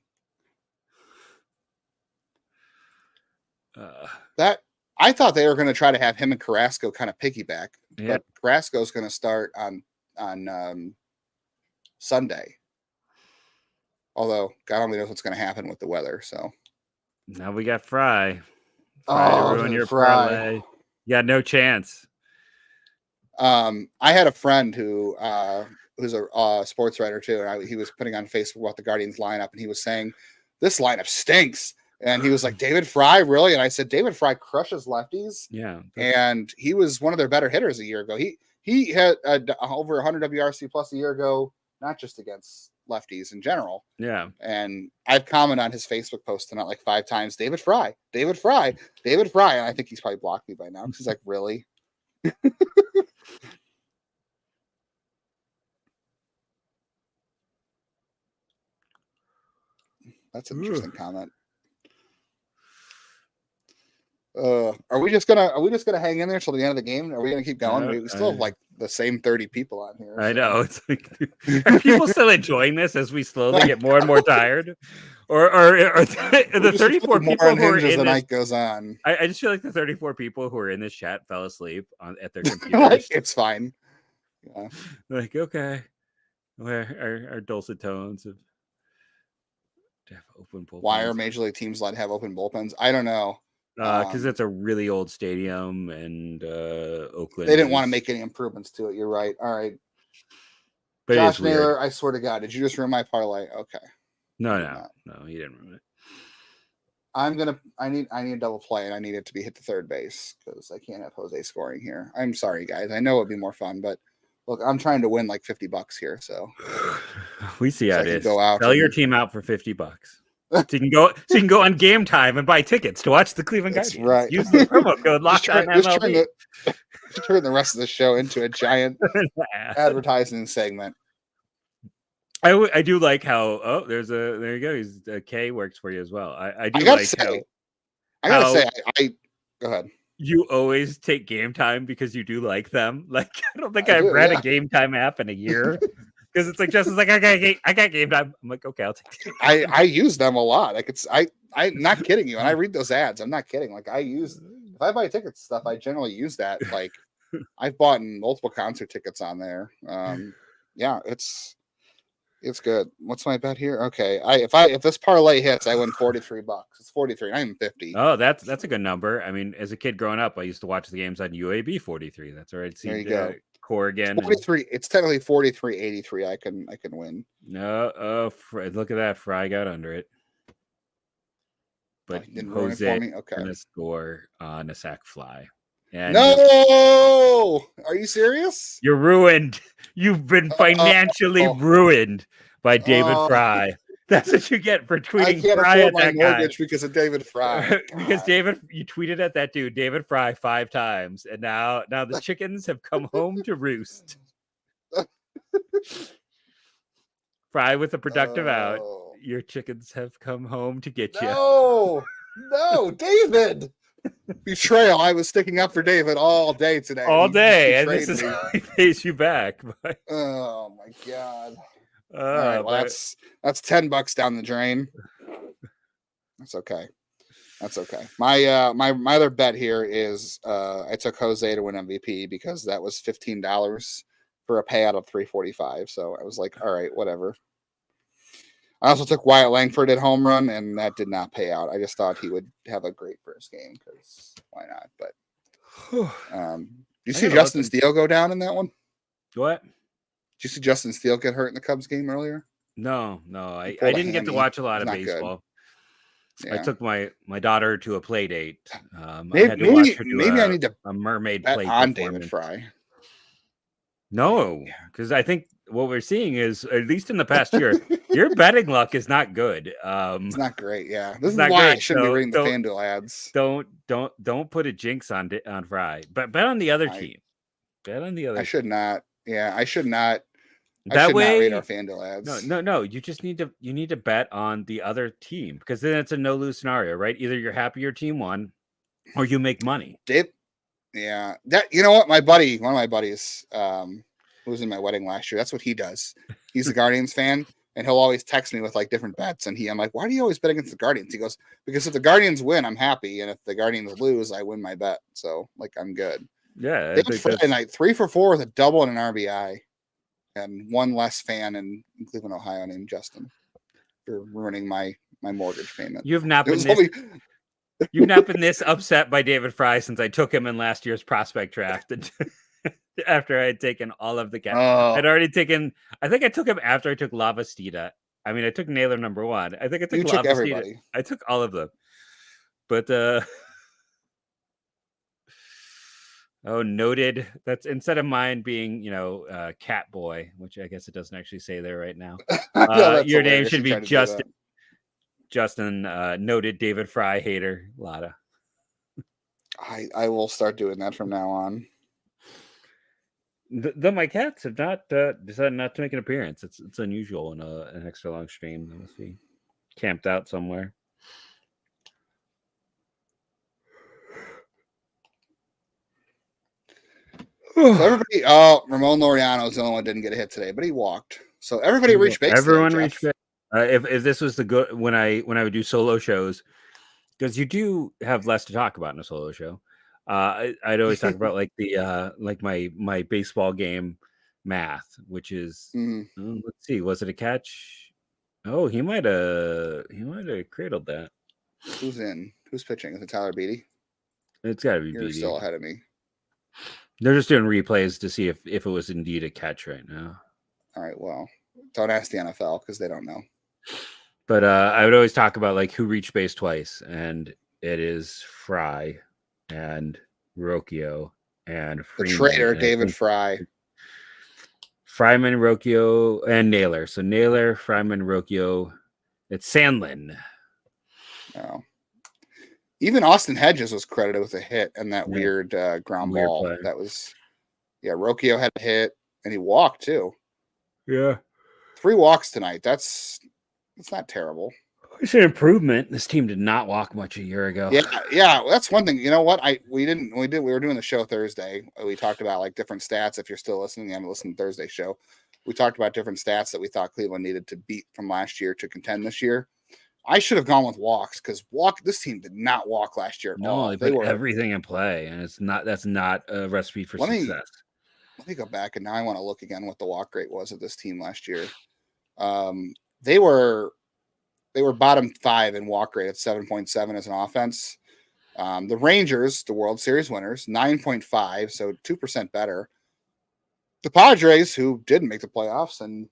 That I thought they were going to try to have him and Carrasco kind of piggyback, but Carrasco's going to start on Sunday. Although God only knows what's going to happen with the weather. So now we got Fry. To ruin your parlay. You got no chance. I had a friend who's a sports writer too, and he was putting on Facebook what the Guardians lineup, and he was saying this lineup stinks. And he was like, David Fry, really? And I said, David Fry crushes lefties. Yeah. And he was one of their better hitters a year ago. He had over 100 WRC plus a year ago, not just against lefties in general. Yeah. And I've commented on his Facebook post tonight like 5 times, David Fry, David Fry, David Fry. And I think he's probably blocked me by now because he's like, really? That's an interesting comment. Are we just gonna hang in there till the end of the game? Are we gonna keep going? We still have like the same 30 people on here. I know. It's like, are people still enjoying this as we slowly get more and more tired? Or the 34 people who are in the night goes on? I just feel like the 34 people who are in this chat fell asleep at their computers. It's fine. Yeah. Like, okay. Where our dulcet tones of to have open bullpens. Why are major league teams allowed to have open bullpens? I don't know. Because it's a really old stadium, and Oakland. They didn't want to make any improvements to it. You're right. All right. But Josh Naylor, I swear to God, did you just ruin my parlay? Okay. No, he didn't ruin it. I need a double play, and I need it to be hit to third base because I can't have Jose scoring here. I'm sorry, guys. I know it'd be more fun, but look, I'm trying to win like $50 here, so we see how it is. Go out Sell your team out for $50. So you can go on Game Time and buy tickets to watch the Cleveland Guardians. Right. Use the promo code LOCKEDONMLB. Just turn the rest of the show into a giant advertising segment. I do like how there you go. He's K works for you as well. I gotta say, go ahead. You always take Game Time because you do like them. Like I don't think I've read a Game Time app in a year. Because it's like Justin's like I got Game Time. I'm like, okay, I'll take it. I use them a lot. Like I'm not kidding you. And I read those ads. I'm not kidding. Like if I buy tickets stuff, I generally use that. Like I've bought multiple concert tickets on there. Yeah, it's good. What's my bet here? Okay. If this parlay hits, I win $43. It's 43, not even 50. Oh, that's a good number. I mean, as a kid growing up, I used to watch the games on UAB 43. That's all right. There you go. Core again. 43. It's technically 43.83. I can win. No, look at that. Fry got under it. But Jose gonna score on a sac fly. And no, are you serious? You're ruined. You've been financially ruined by David Fry. That's what you get for tweeting Fry at that guy. Because of David Fry. Because you tweeted at that dude, David Fry, 5 times, and now the chickens have come home to roost. Fry with a productive out. Your chickens have come home to get you. No, David. Betrayal. I was sticking up for David all day today. All day, and this is how he pays you back. Oh my God. All right, well, that's $10 down the drain. That's okay. My other bet here is I took Jose to win MVP because that was $15 for a payout of $345. So I was like, all right, whatever. I also took Wyatt Langford at home run, and that did not pay out. I just thought he would have a great first game because why not? But you see Justin Steele go down in that one? What? Did you see Justin Steele get hurt in the Cubs game earlier? No. I didn't get to watch a lot of baseball. Yeah. I took my daughter to a play date. Maybe I need to a mermaid bet play on David Fry. No, because I think what we're seeing is, at least in the past year, your betting luck is not good. It's not great. Yeah, this is why I shouldn't be reading the FanDuel ads. Don't put a jinx on Fry, but bet on the other team. Bet on the other. I should not. Yeah, I should not. That way, not read our FanDuel ads. No. You just need to bet on the other team because then it's a no lose scenario, right? Either you're happy your team won, or you make money. Yeah, that you know what, one of my buddies, who was in my wedding last year, that's what he does. He's a Guardians fan, and he'll always text me with like different bets. And I'm like, why do you always bet against the Guardians? He goes, because if the Guardians win, I'm happy, and if the Guardians lose, I win my bet. So like, I'm good. Yeah, they had Friday night 3 for 4 with a double and an RBI, and one less fan in Cleveland, Ohio, named Justin, for ruining my mortgage payment. You've not been this upset by David Fry since I took him in last year's prospect draft. After I had taken all of the guys. I'd already taken. I think I took him after I took Lavastida. I mean, I took Naylor number 1. I think I took everybody. I took all of them. But noted. That's instead of mine being, Cat Boy, which I guess it doesn't actually say there right now. Your name should be Justin. Justin, noted David Fry hater, Lotta. I will start doing that from now on. My cats have not decided not to make an appearance. It's unusual in an extra long stream. Let me see, camped out somewhere. So everybody, Ramon Laureano is the only one who didn't get a hit today, but he walked. So everybody reached base. Everyone reached base. If this was the good when I would do solo shows, because you do have less to talk about in a solo show. I'd always talk about like the like my baseball game math, which is let's see, was it a catch? Oh, he might have cradled that. Who's in? Who's pitching? Is it Tyler Beatty? It's got to be You're Beatty. still ahead of me. They're just doing replays to see if it was indeed a catch right now. All right. Well, don't ask the NFL because they don't know. But I would always talk about like who reached base twice, and it is Fry and Rocchio and The Freeman. traitor, And David Fry. Fryman, Rocchio, and Naylor. So Naylor, Fryman, Rocchio. It's Sandlin. No. Even Austin Hedges was credited with a hit and that weird ground ball. Play. That was, Rocchio had a hit and he walked too. Yeah. 3 walks tonight. It's not terrible. It's an improvement. This team did not walk much a year ago. Yeah. That's one thing. You know what? We were doing the show Thursday. We talked about like different stats. If you're still listening, you haven't listened to Thursday show. We talked about different stats that we thought Cleveland needed to beat from last year to contend this year. I should have gone with walks because this team did not walk last year at all. They put everything in play, and that's not a recipe for success. Let me go back, and now I want to look again what the walk rate was of this team last year. They were bottom 5 in walk rate at 7.7 as an offense. The Rangers, the World Series winners, 9.5, so 2% better. The Padres, who didn't make the playoffs and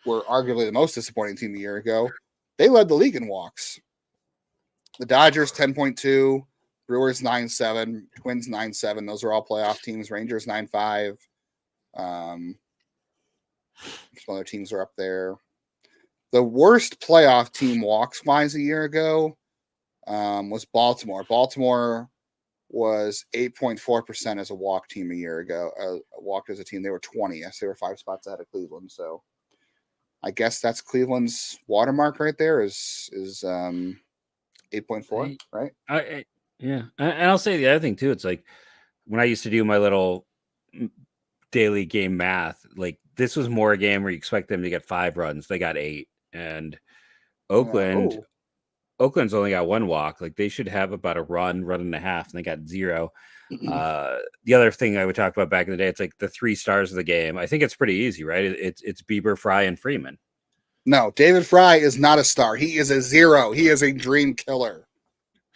were arguably the most disappointing team a year ago, they led the league in walks. The Dodgers, 10.2, Brewers, 9.7, Twins, 9.7. Those are all playoff teams. Rangers, 9.5. Some other teams are up there. The worst playoff team walks-wise a year ago was Baltimore. Baltimore was 8.4% as a walk team a year ago. Walked as a team. They were 20th. They were 5 spots ahead of Cleveland. So I guess that's Cleveland's watermark right there is 8.4, right? And I'll say the other thing too. It's like when I used to do my little daily game math, like this was more a game where you expect them to get 5 runs. They got 8, and Oakland's only got 1 walk. Like they should have about a run and a half, and they got 0. The other thing I would talk about back in the day, it's like the 3 stars of the game. I think it's pretty easy, right? It's Bieber, Fry, and Freeman. No, David Fry is not a star. He is a 0. He is a dream killer.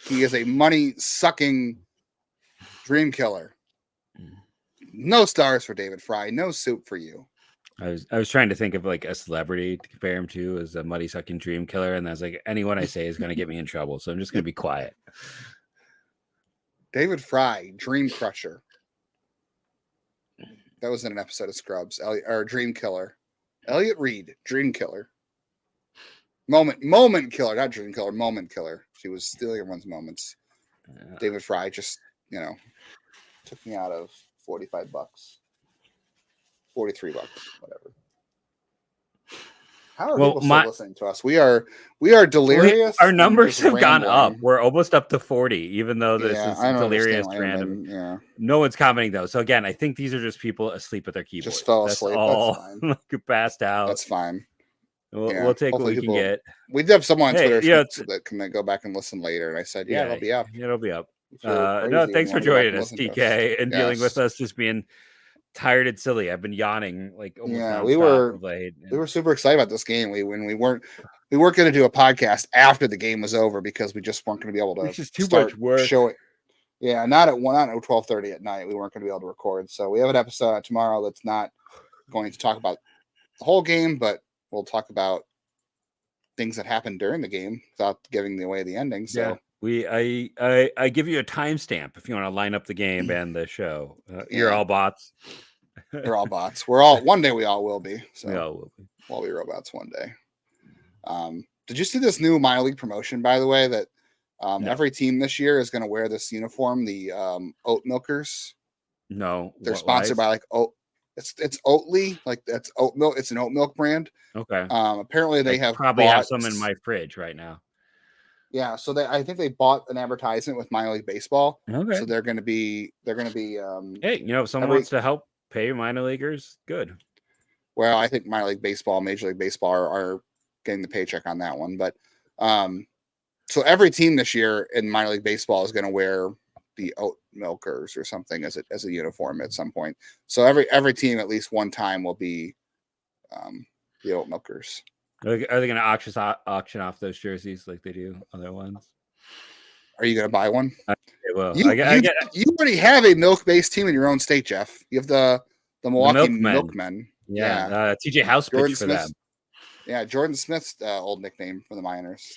He is a money-sucking dream killer. No stars for David Fry. No soup for you. I was trying to think of like a celebrity to compare him to as a money-sucking dream killer, and I was like, anyone I say is going to get me in trouble, so I'm just going to be quiet. David Fry, Dream Crusher. That was in an episode of Scrubs. Dream Killer. Elliot Reed, Dream Killer. Moment Killer, not Dream Killer, Moment Killer. She was stealing everyone's moments. David Fry just, took me out of $45, $43, whatever. How are people still listening to us? We are delirious. Our numbers have gone up. We're almost up to 40, even though this is delirious random. Yeah. No one's commenting though. So again, I think these are just people asleep at their keyboard. Just fell asleep. That's fine. Passed out. That's fine. We'll take what we can get. We did have someone on Twitter that can go back and listen later, and I said, it'll be up. It'll be up. No, thanks for joining us, TK, and dealing with us just being tired and silly. I've been yawning like almost we were super excited about this game. We weren't going to do a podcast after the game was over because we just weren't going to be able to. It's just too much work. Show it. Yeah, not at 12:30 at night. We weren't going to be able to record. So we have an episode tomorrow that's not going to talk about the whole game, but we'll talk about things that happened during the game without giving away the ending. So I give you a timestamp if you want to line up the game and the show. You're all bots. They're all bots. One day we all will be. So we all will be. We'll be robots one day. Did you see this new minor league promotion, by the way, that every team this year is going to wear this uniform, the Oat Milkers? No. They're sponsored by it's Oatly, like that's oat milk. It's an oat milk brand. Okay. Apparently they have some in my fridge right now. Yeah, so I think they bought an advertisement with minor league baseball. Okay. So they're going to be. Hey, if someone wants to help pay minor leaguers, good. Well, I think minor league baseball, major league baseball are getting the paycheck on that one, but so every team this year in minor league baseball is going to wear the Oat Milkers or something as a uniform at some point. So every team at least one time will be the Oat Milkers. Are they going to auction off those jerseys like they do other ones? Are you going to buy one? Well, You already have a milk-based team in your own state, Jeff. You have the Milwaukee Milkmen. Yeah. TJ House pitched for them. Yeah, Jordan Smith's old nickname for the Miners.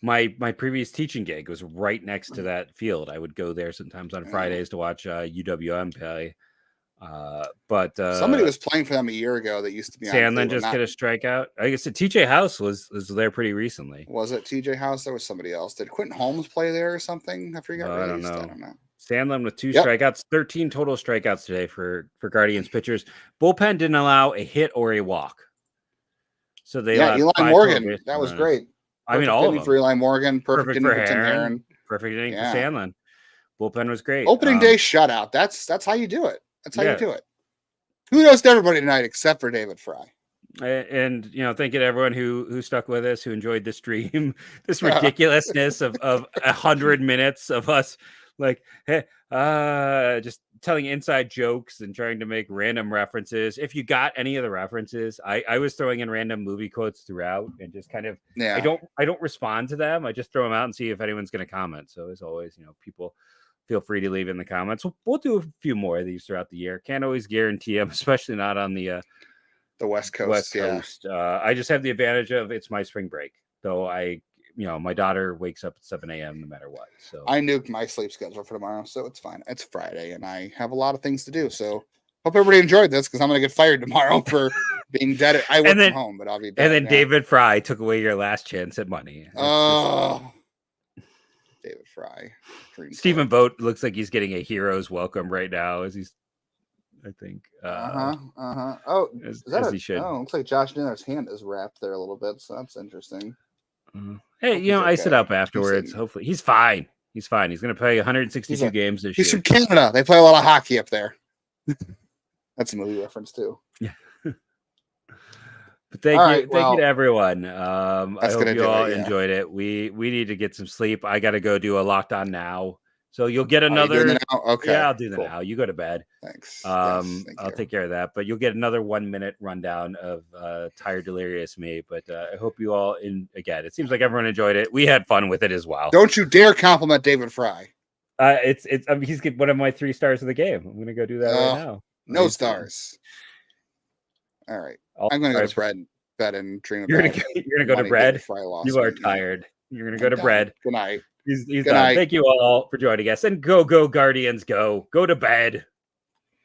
My previous teaching gig was right next to that field. I would go there sometimes on Fridays to watch UWM play. But somebody was playing for them a year ago that used to be Sandlin just get a strikeout. I guess TJ House was there pretty recently. Was it TJ House? There was somebody else. Did Quentin Holmes play there or something? I don't know. Sandlin with 2 strikeouts, 13 total strikeouts today for Guardians pitchers. Bullpen didn't allow a hit or a walk. So they Eli Morgan. That was great. I mean, all of them. For Eli Morgan, perfect inning for Tim Herron. Perfect inning for Sandlin. Bullpen was great. Opening day shutout. That's how you do it. That's how you do it. Kudos to everybody tonight except for David Fry. And thank you to everyone who stuck with us, who enjoyed the stream, this ridiculousness of 100 minutes of us just telling inside jokes and trying to make random references. If you got any of the references, I was throwing in random movie quotes throughout and just kind of I don't respond to them. I just throw them out and see if anyone's going to comment. So as always, people feel free to leave in the comments. We'll do a few more of these throughout the year. Can't always guarantee them, especially not on the West Coast. I just have the advantage of it's my spring break, though. My daughter wakes up at 7 a.m. no matter what. So I nuked my sleep schedule for tomorrow, so it's fine. It's Friday, and I have a lot of things to do. So hope everybody enjoyed this because I'm going to get fired tomorrow for being dead. I work from home, but I'll be dead. And then David Fry took away your last chance at money. David Fry. Stephen Vogt looks like he's getting a hero's welcome right now as he's, I think. Oh, is that he should. Oh, looks like Josh Naylor's hand is wrapped there a little bit, so that's interesting. Hey, ice it up afterwards. Hopefully, he's fine. He's fine. He's going to play 162 games this year. He's from Canada. They play a lot of hockey up there. That's a movie reference too. Yeah. But thank you to everyone. I hope you all enjoyed it. We need to get some sleep. I got to go do a Locked On Now. So you'll get another. Okay. Yeah, I'll do the now. You go to bed. Thanks. I'll take care of that. But you'll get another 1 minute rundown of Tired Delirious Me. But I hope you all again. It seems like everyone enjoyed it. We had fun with it as well. Don't you dare compliment David Fry. He's one of my 3 stars of the game. I'm gonna go do that right now. No stars. All right. I'm going to go to bed and dream You're about gonna go to bed? You are tired. You're going to go to bed. Good night. He's done. Thank you all for joining us. And go Guardians, go to bed.